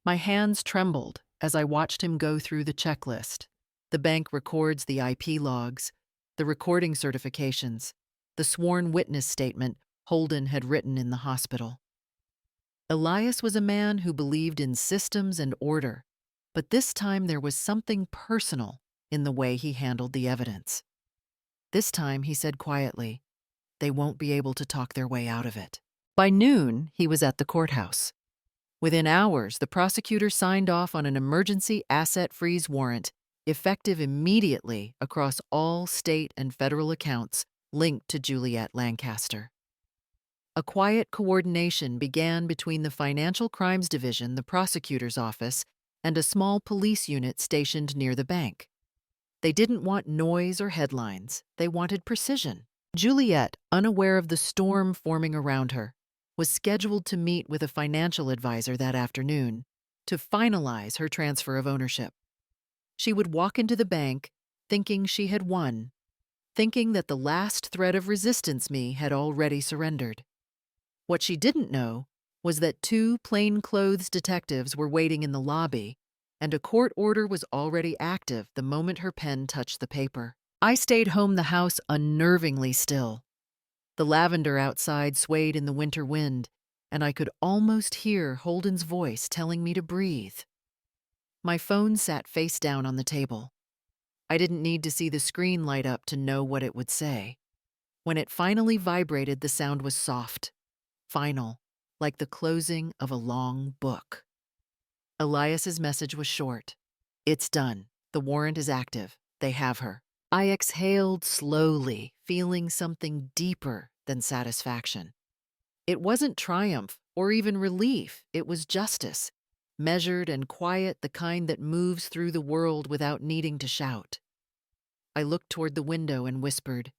My hands trembled as I watched him go through the checklist. The bank records the IP logs, the recording certifications, the sworn witness statement Holden had written in the hospital. Elias was a man who believed in systems and order, but this time there was something personal in the way he handled the evidence. This time he said quietly, "They won't be able to talk their way out of it." By noon, he was at the courthouse. Within hours, the prosecutor signed off on an emergency asset freeze warrant, effective immediately across all state and federal accounts linked to Juliet Lancaster. A quiet coordination began between the Financial Crimes Division, the prosecutor's office, and a small police unit stationed near the bank. They didn't want noise or headlines. They wanted precision. Juliet, unaware of the storm forming around her, was scheduled to meet with a financial advisor that afternoon to finalize her transfer of ownership. She would walk into the bank thinking she had won, thinking that the last thread of resistance me had already surrendered. What she didn't know was that 2 plainclothes detectives were waiting in the lobby, and a court order was already active the moment her pen touched the paper. I stayed home the house unnervingly still. The lavender outside swayed in the winter wind, and I could almost hear Holden's voice telling me to breathe. My phone sat face down on the table. I didn't need to see the screen light up to know what it would say. When it finally vibrated, the sound was soft, final, like the closing of a long book. Elias's message was short. "It's done. The warrant is active. They have her." I exhaled slowly, feeling something deeper than satisfaction. It wasn't triumph or even relief. It was justice, measured and quiet, the kind that moves through the world without needing to shout. I looked toward the window and whispered.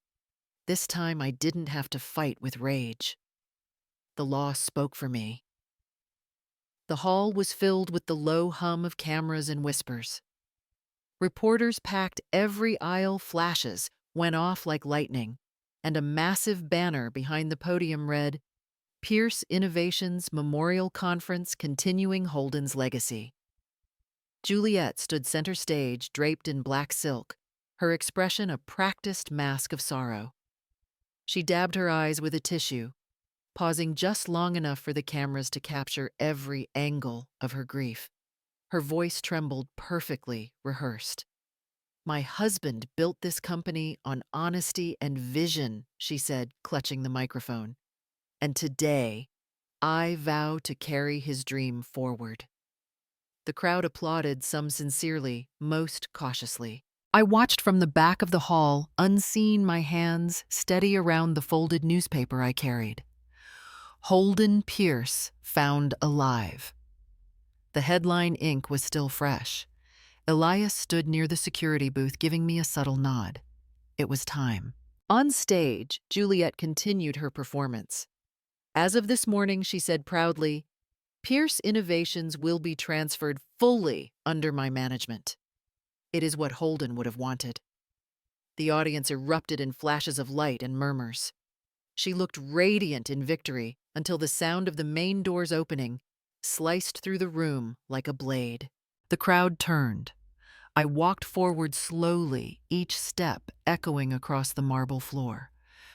This time I didn't have to fight with rage. The law spoke for me. The hall was filled with the low hum of cameras and whispers. Reporters packed every aisle, flashes went off like lightning, and a massive banner behind the podium read, "Pierce Innovations Memorial Conference Continuing Holden's Legacy." Juliet stood center stage, draped in black silk, her expression a practiced mask of sorrow. She dabbed her eyes with a tissue, pausing just long enough for the cameras to capture every angle of her grief. Her voice trembled, perfectly rehearsed. "My husband built this company on honesty and vision," she said, clutching the microphone. "And today, I vow to carry his dream forward." The crowd applauded, some sincerely, most cautiously. I watched from the back of the hall, unseen, my hands steady around the folded newspaper I carried. Holden Pierce found alive. The headline ink was still fresh. Elias stood near the security booth, giving me a subtle nod. It was time. On stage, Juliet continued her performance. "As of this morning," she said proudly, "Pierce Innovations will be transferred fully under my management." It is what Holden would have wanted. The audience erupted in flashes of light and murmurs. She looked radiant in victory until the sound of the main doors opening sliced through the room like a blade. The crowd turned. I walked forward slowly, each step echoing across the marble floor.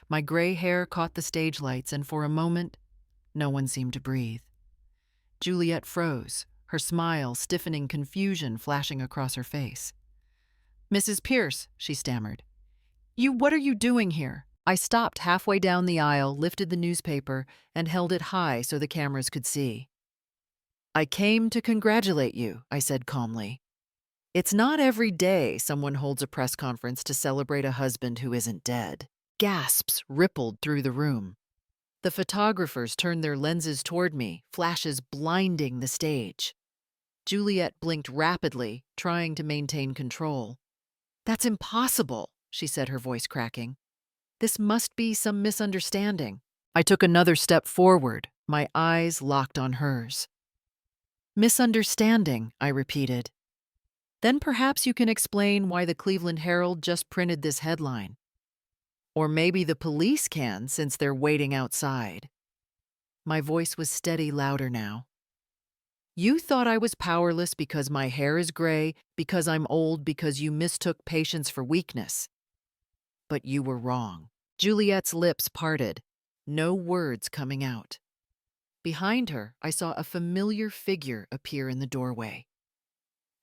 My gray hair caught the stage lights, and for a moment, no one seemed to breathe. Juliet froze, her smile stiffening, confusion flashing across her face. "Mrs. Pierce," she stammered. What are you doing here?" I stopped halfway down the aisle, lifted the newspaper, and held it high so the cameras could see. "I came to congratulate you," I said calmly. "It's not every day someone holds a press conference to celebrate a husband who isn't dead." Gasps rippled through the room. The photographers turned their lenses toward me, flashes blinding the stage. Juliet blinked rapidly, trying to maintain control. "That's impossible," she said, her voice cracking. "This must be some misunderstanding." I took another step forward, my eyes locked on hers. "Misunderstanding," I repeated. "Then perhaps you can explain why the Cleveland Herald just printed this headline. Or maybe the police can, since they're waiting outside." My voice was steady, louder now. You thought I was powerless because my hair is gray, because I'm old, because you mistook patience for weakness. But you were wrong. Juliet's lips parted, no words coming out. Behind her, I saw a familiar figure appear in the doorway.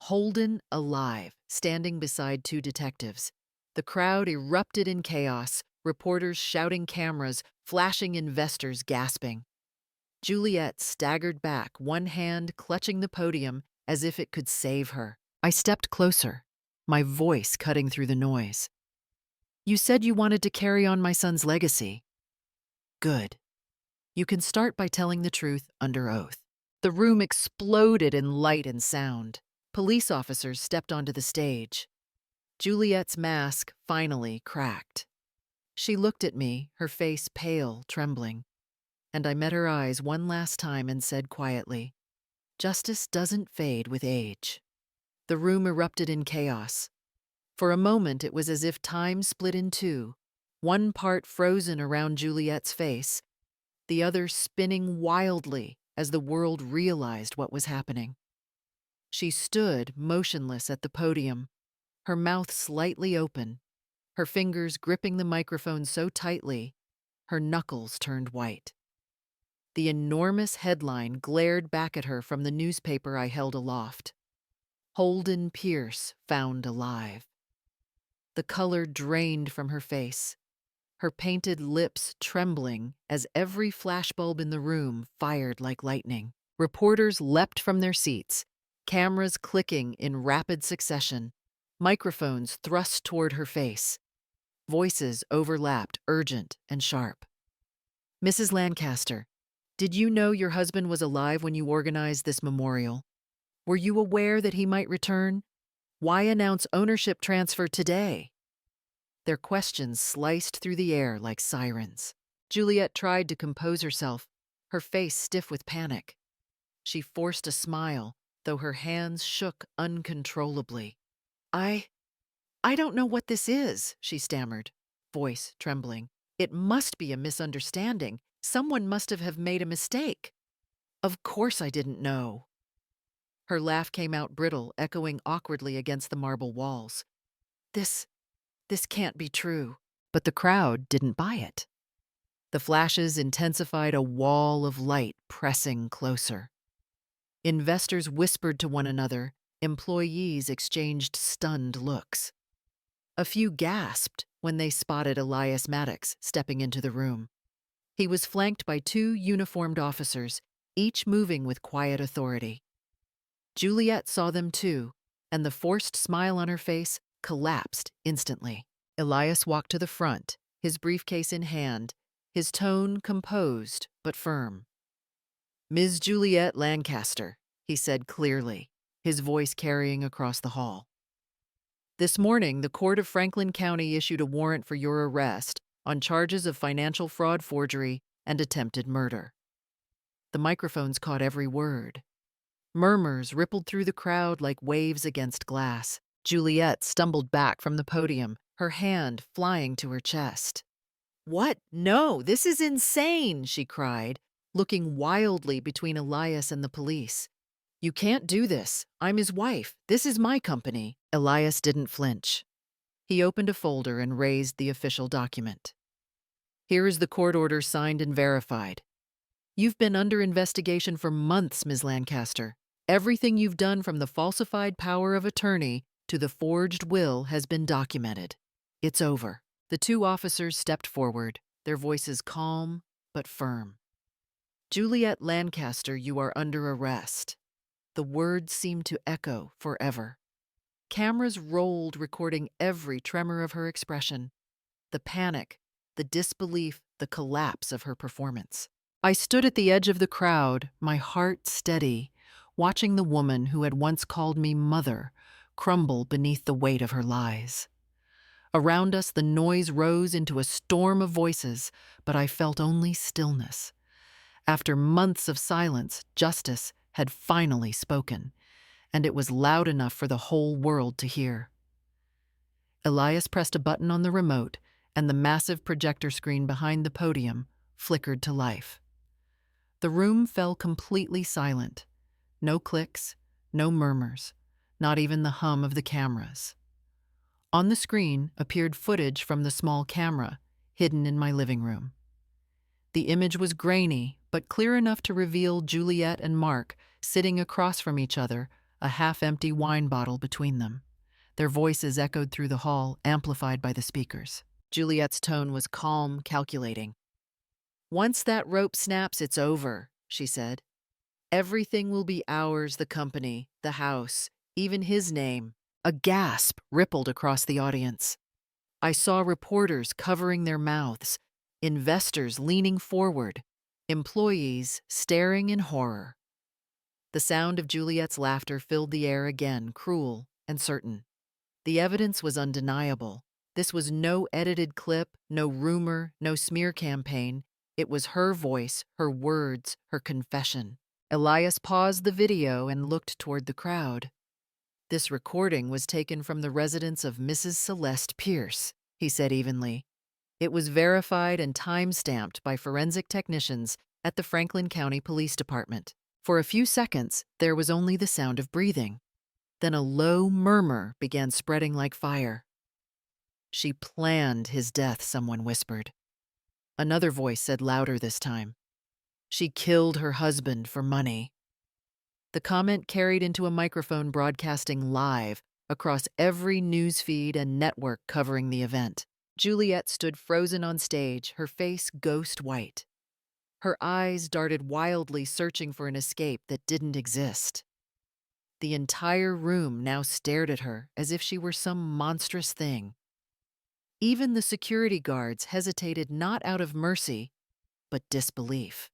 Holden alive, standing beside two detectives. The crowd erupted in chaos, reporters shouting, cameras flashing, investors gasping. Juliet staggered back, one hand clutching the podium as if it could save her. I stepped closer, my voice cutting through the noise. You said you wanted to carry on my son's legacy. Good. You can start by telling the truth under oath. The room exploded in light and sound. Police officers stepped onto the stage. Juliet's mask finally cracked. She looked at me, her face pale, trembling, and I met her eyes one last time and said quietly, "Justice doesn't fade with age." The room erupted in chaos. For a moment, it was as if time split in two, one part frozen around Juliet's face, the other spinning wildly as the world realized what was happening. She stood motionless at the podium, her mouth slightly open, her fingers gripping the microphone so tightly, her knuckles turned white. The enormous headline glared back at her from the newspaper I held aloft. Holden Pierce found alive. The color drained from her face, her painted lips trembling as every flashbulb in the room fired like lightning. Reporters leapt from their seats, cameras clicking in rapid succession, microphones thrust toward her face. Voices overlapped, urgent and sharp. "Mrs. Lancaster, did you know your husband was alive when you organized this memorial? Were you aware that he might return? Why announce ownership transfer today?" Their questions sliced through the air like sirens. Juliet tried to compose herself, her face stiff with panic. She forced a smile, though her hands shook uncontrollably. I don't know what this is," she stammered, voice trembling. "It must be a misunderstanding. Someone must have made a mistake." "Of course I didn't know." Her laugh came out brittle, echoing awkwardly against the marble walls. This can't be true." But the crowd didn't buy it. The flashes intensified, a wall of light pressing closer. Investors whispered to one another, employees exchanged stunned looks. A few gasped when they spotted Elias Maddox stepping into the room. He was flanked by two uniformed officers, each moving with quiet authority. Juliet saw them too, and the forced smile on her face collapsed instantly. Elias walked to the front, his briefcase in hand, his tone composed but firm. "Ms. Juliet Lancaster," he said clearly, his voice carrying across the hall. "This morning, the Court of Franklin County issued a warrant for your arrest on charges of financial fraud, forgery, and attempted murder." The microphones caught every word. Murmurs rippled through the crowd like waves against glass. Juliet stumbled back from the podium, her hand flying to her chest. "What? No, this is insane," she cried, looking wildly between Elias and the police. "You can't do this. I'm his wife. This is my company." Elias didn't flinch. He opened a folder and raised the official document. "Here is the court order signed and verified. You've been under investigation for months, Ms. Lancaster. Everything you've done, from the falsified power of attorney to the forged will, has been documented. It's over." The two officers stepped forward, their voices calm but firm. "Juliet Lancaster, you are under arrest." The words seemed to echo forever. Cameras rolled, recording every tremor of her expression, the panic, the disbelief, the collapse of her performance. I stood at the edge of the crowd, my heart steady, watching the woman who had once called me mother crumble beneath the weight of her lies. Around us, the noise rose into a storm of voices, but I felt only stillness. After months of silence, justice had finally spoken, and it was loud enough for the whole world to hear. Elias pressed a button on the remote, and the massive projector screen behind the podium flickered to life. The room fell completely silent. No clicks, no murmurs, not even the hum of the cameras. On the screen appeared footage from the small camera hidden in my living room. The image was grainy, but clear enough to reveal Juliet and Mark sitting across from each other, a half-empty wine bottle between them. Their voices echoed through the hall, amplified by the speakers. Juliet's tone was calm, calculating. "Once that rope snaps, it's over," she said. "Everything will be ours, the company, the house, even his name." A gasp rippled across the audience. I saw reporters covering their mouths, investors leaning forward, employees staring in horror. The sound of Juliet's laughter filled the air again, cruel and certain. The evidence was undeniable. This was no edited clip, no rumor, no smear campaign. It was her voice, her words, her confession. Elias paused the video and looked toward the crowd. "This recording was taken from the residence of Mrs. Celeste Pierce," he said evenly. "It was verified and time-stamped by forensic technicians at the Franklin County Police Department." For a few seconds, there was only the sound of breathing. Then a low murmur began spreading like fire. "She planned his death," someone whispered. Another voice said louder this time. "She killed her husband for money." The comment carried into a microphone broadcasting live across every news feed and network covering the event. Juliet stood frozen on stage, her face ghost white. Her eyes darted wildly, searching for an escape that didn't exist. The entire room now stared at her as if she were some monstrous thing. Even the security guards hesitated not out of mercy, but disbelief.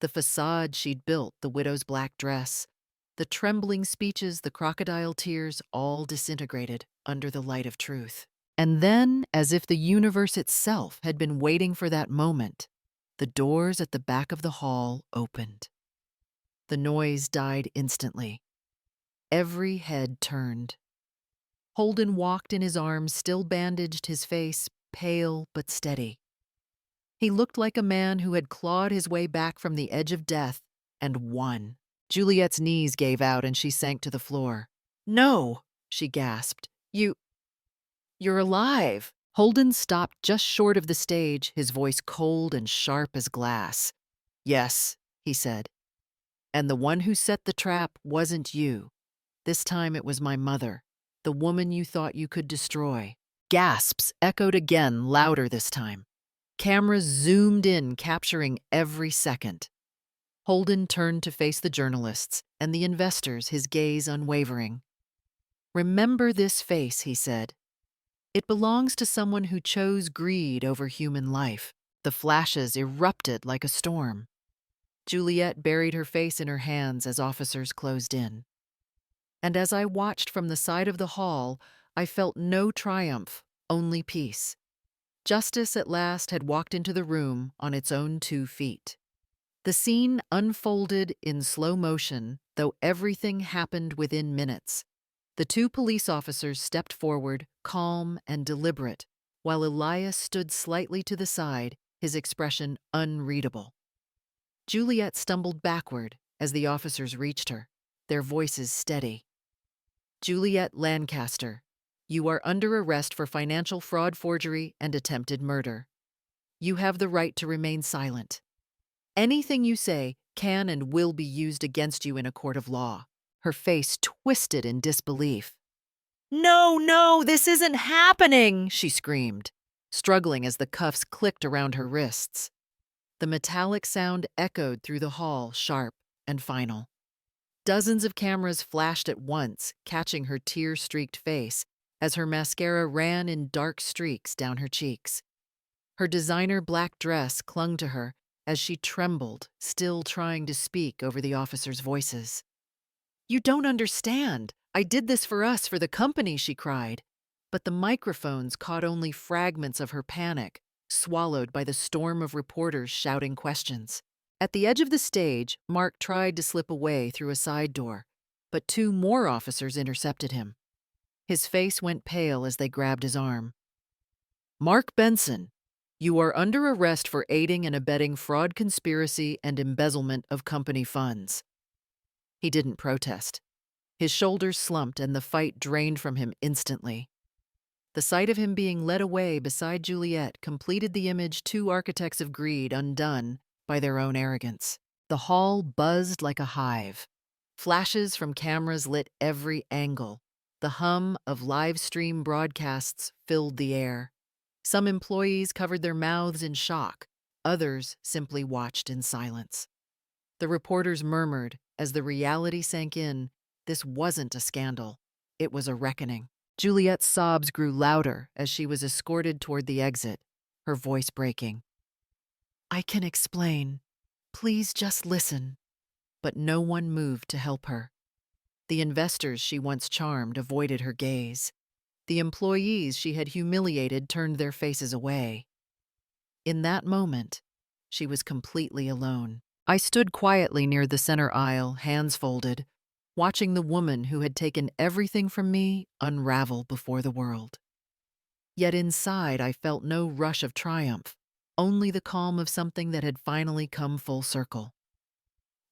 The facade she'd built, the widow's black dress, the trembling speeches, the crocodile tears, all disintegrated under the light of truth. And then, as if the universe itself had been waiting for that moment, the doors at the back of the hall opened. The noise died instantly. Every head turned. Holden walked in his arms, still bandaged, his face pale but steady. He looked like a man who had clawed his way back from the edge of death and won. Juliet's knees gave out and she sank to the floor. "No," she gasped. You're alive." Holden stopped just short of the stage, his voice cold and sharp as glass. "Yes," he said. "And the one who set the trap wasn't you. This time it was my mother, the woman you thought you could destroy." Gasps echoed again, louder this time. Cameras zoomed in, capturing every second. Holden turned to face the journalists and the investors, his gaze unwavering. "Remember this face," he said. "It belongs to someone who chose greed over human life." The flashes erupted like a storm. Juliet buried her face in her hands as officers closed in. And as I watched from the side of the hall, I felt no triumph, only peace. Justice at last had walked into the room on its own 2 feet. The scene unfolded in slow motion, though everything happened within minutes. The 2 police officers stepped forward, calm and deliberate, while Elias stood slightly to the side, his expression unreadable. Juliet stumbled backward as the officers reached her, their voices steady. "Juliet Lancaster, you are under arrest for financial fraud, forgery, and attempted murder. You have the right to remain silent. Anything you say can and will be used against you in a court of law." Her face twisted in disbelief. No, this isn't happening," she screamed, struggling as the cuffs clicked around her wrists. The metallic sound echoed through the hall, sharp and final. Dozens of cameras flashed at once, catching her tear-streaked face as her mascara ran in dark streaks down her cheeks. Her designer black dress clung to her as she trembled, still trying to speak over the officers' voices. "You don't understand. I did this for us, for the company," she cried. But the microphones caught only fragments of her panic, swallowed by the storm of reporters shouting questions. At the edge of the stage, Mark tried to slip away through a side door, but 2 more officers intercepted him. His face went pale as they grabbed his arm. "Mark Benson, you are under arrest for aiding and abetting fraud, conspiracy, and embezzlement of company funds." He didn't protest. His shoulders slumped and the fight drained from him instantly. The sight of him being led away beside Juliet completed the image two architects of greed undone by their own arrogance. The hall buzzed like a hive. Flashes from cameras lit every angle. The hum of live stream broadcasts filled the air. Some employees covered their mouths in shock. Others simply watched in silence. The reporters murmured as the reality sank in. This wasn't a scandal. It was a reckoning. Juliet's sobs grew louder as she was escorted toward the exit, her voice breaking. "I can explain. Please just listen." But no one moved to help her. The investors she once charmed avoided her gaze. The employees she had humiliated turned their faces away. In that moment, she was completely alone. I stood quietly near the center aisle, hands folded, watching the woman who had taken everything from me unravel before the world. Yet inside, I felt no rush of triumph, only the calm of something that had finally come full circle.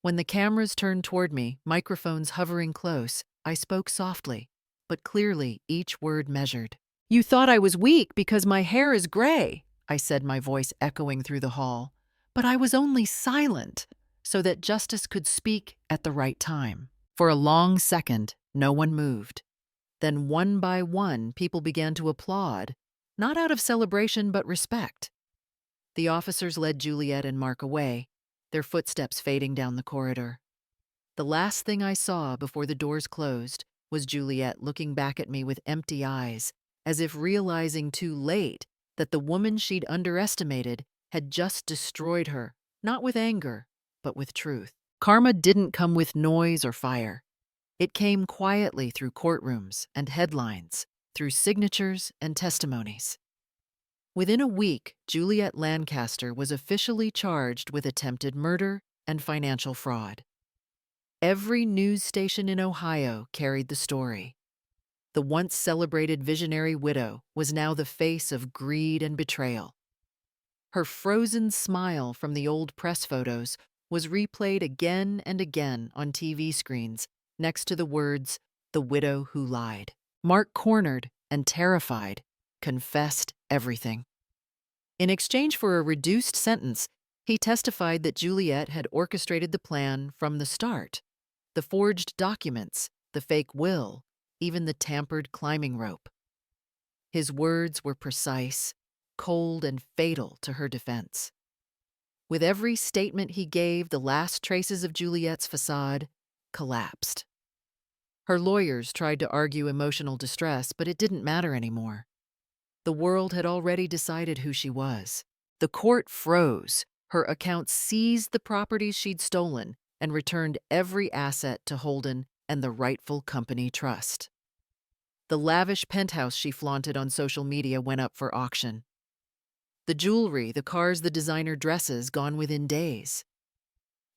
When the cameras turned toward me, microphones hovering close, I spoke softly, but clearly, each word measured. "You thought I was weak because my hair is gray," I said, my voice echoing through the hall. "But I was only silent so that justice could speak at the right time." For a long second, no one moved. Then one by one, people began to applaud, not out of celebration but respect. The officers led Juliet and Mark away, their footsteps fading down the corridor. The last thing I saw before the doors closed was Juliet looking back at me with empty eyes, as if realizing too late that the woman she'd underestimated had just destroyed her, not with anger, but with truth. Karma didn't come with noise or fire. It came quietly through courtrooms and headlines, through signatures and testimonies. Within a week, Juliet Lancaster was officially charged with attempted murder and financial fraud. Every news station in Ohio carried the story. The once celebrated visionary widow was now the face of greed and betrayal. Her frozen smile from the old press photos was replayed again and again on TV screens next to the words, "The widow who lied." Mark, cornered and terrified, confessed everything. In exchange for a reduced sentence, he testified that Juliet had orchestrated the plan from the start. The forged documents, the fake will, even the tampered climbing rope. His words were precise, cold, and fatal to her defense. With every statement he gave, the last traces of Juliet's facade collapsed. Her lawyers tried to argue emotional distress, but it didn't matter anymore. The world had already decided who she was. The court froze. Her accounts seized the properties she'd stolen and returned every asset to Holden and the rightful company trust. The lavish penthouse she flaunted on social media went up for auction. The jewelry, the cars, the designer dresses, gone within days.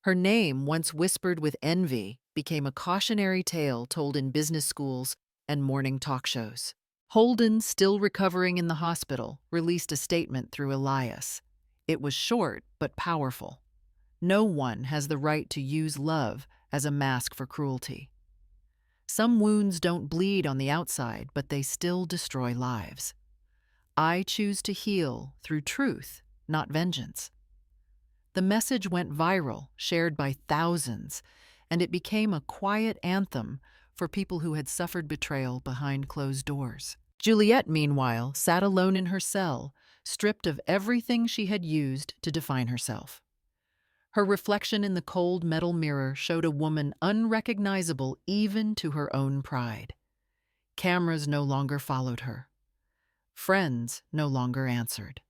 Her name, once whispered with envy, became a cautionary tale told in business schools and morning talk shows. Holden, still recovering in the hospital, released a statement through Elias. It was short but powerful. No one has the right to use love as a mask for cruelty. Some wounds don't bleed on the outside, but they still destroy lives. I choose to heal through truth, not vengeance. The message went viral, shared by thousands, and it became a quiet anthem for people who had suffered betrayal behind closed doors. Juliet, meanwhile, sat alone in her cell, stripped of everything she had used to define herself. Her reflection in the cold metal mirror showed a woman unrecognizable even to her own pride. Cameras no longer followed her. Friends no longer answered.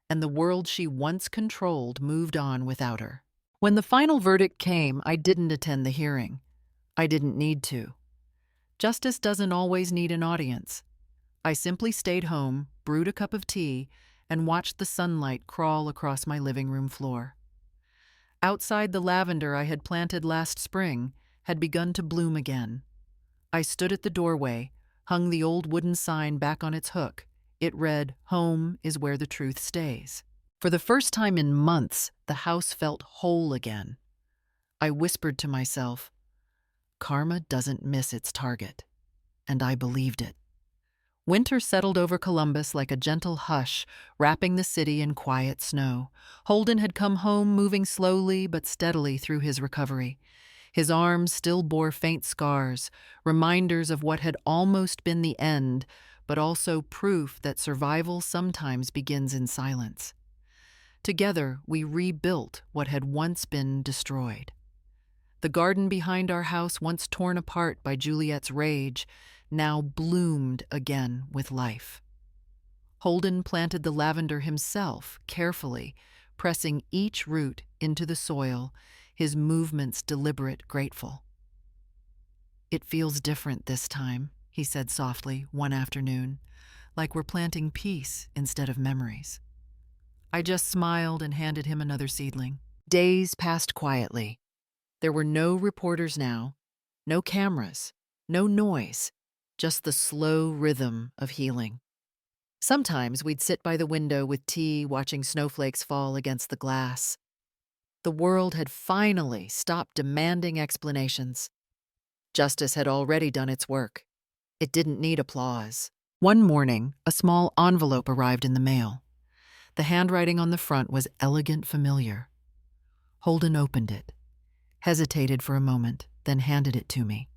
And the world she once controlled moved on without her. When the final verdict came, I didn't attend the hearing. I didn't need to. Justice doesn't always need an audience. I simply stayed home, brewed a cup of tea, and watched the sunlight crawl across my living room floor. Outside, the lavender I had planted last spring had begun to bloom again. I stood at the doorway, hung the old wooden sign back on its hook. It read, "Home is where the truth stays." For the first time in months, the house felt whole again. I whispered to myself, karma doesn't miss its target. And I believed it. Winter settled over Columbus like a gentle hush, wrapping the city in quiet snow. Holden had come home, moving slowly but steadily through his recovery. His arms still bore faint scars, reminders of what had almost been the end, but also proof that survival sometimes begins in silence. Together, we rebuilt what had once been destroyed. The garden behind our house, once torn apart by Juliet's rage, now bloomed again with life. Holden planted the lavender himself, carefully, pressing each root into the soil, his movements deliberate, grateful. "It feels different this time," he said softly one afternoon, "like we're planting peace instead of memories." I just smiled and handed him another seedling. Days passed quietly. There were no reporters now, no cameras, no noise, just the slow rhythm of healing. Sometimes we'd sit by the window with tea, watching snowflakes fall against the glass. The world had finally stopped demanding explanations. Justice had already done its work. It didn't need applause. One morning, a small envelope arrived in the mail. The handwriting on the front was elegant, familiar. Holden opened it, hesitated for a moment, then handed it to me.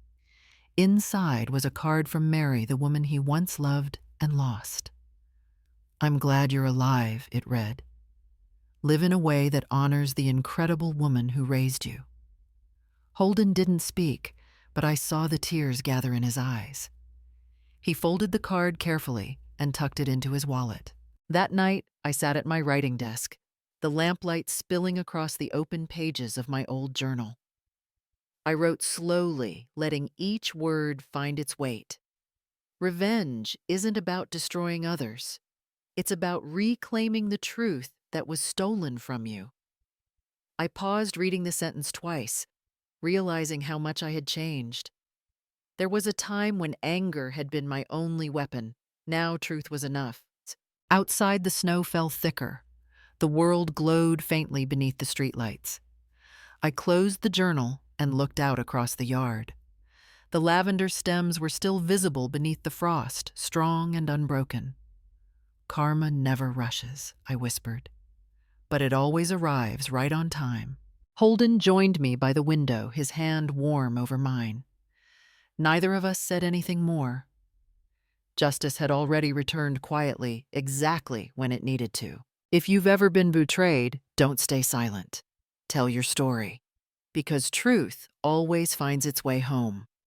Inside was a card from Mary, the woman he once loved and lost. "I'm glad you're alive," it read. "Live in a way that honors the incredible woman who raised you." Holden didn't speak, but I saw the tears gather in his eyes. He folded the card carefully and tucked it into his wallet. That night, I sat at my writing desk, the lamplight spilling across the open pages of my old journal. I wrote slowly, letting each word find its weight. Revenge isn't about destroying others. It's about reclaiming the truth that was stolen from you. I paused reading the sentence twice, realizing how much I had changed. There was a time when anger had been my only weapon. Now truth was enough. Outside, the snow fell thicker. The world glowed faintly beneath the streetlights. I closed the journal and looked out across the yard. The lavender stems were still visible beneath the frost, strong and unbroken. "Karma never rushes," I whispered, "but it always arrives right on time." Holden joined me by the window, his hand warm over mine. Neither of us said anything more. Justice had already returned quietly, exactly when it needed to. If you've ever been betrayed, don't stay silent. Tell your story, because truth always finds its way home.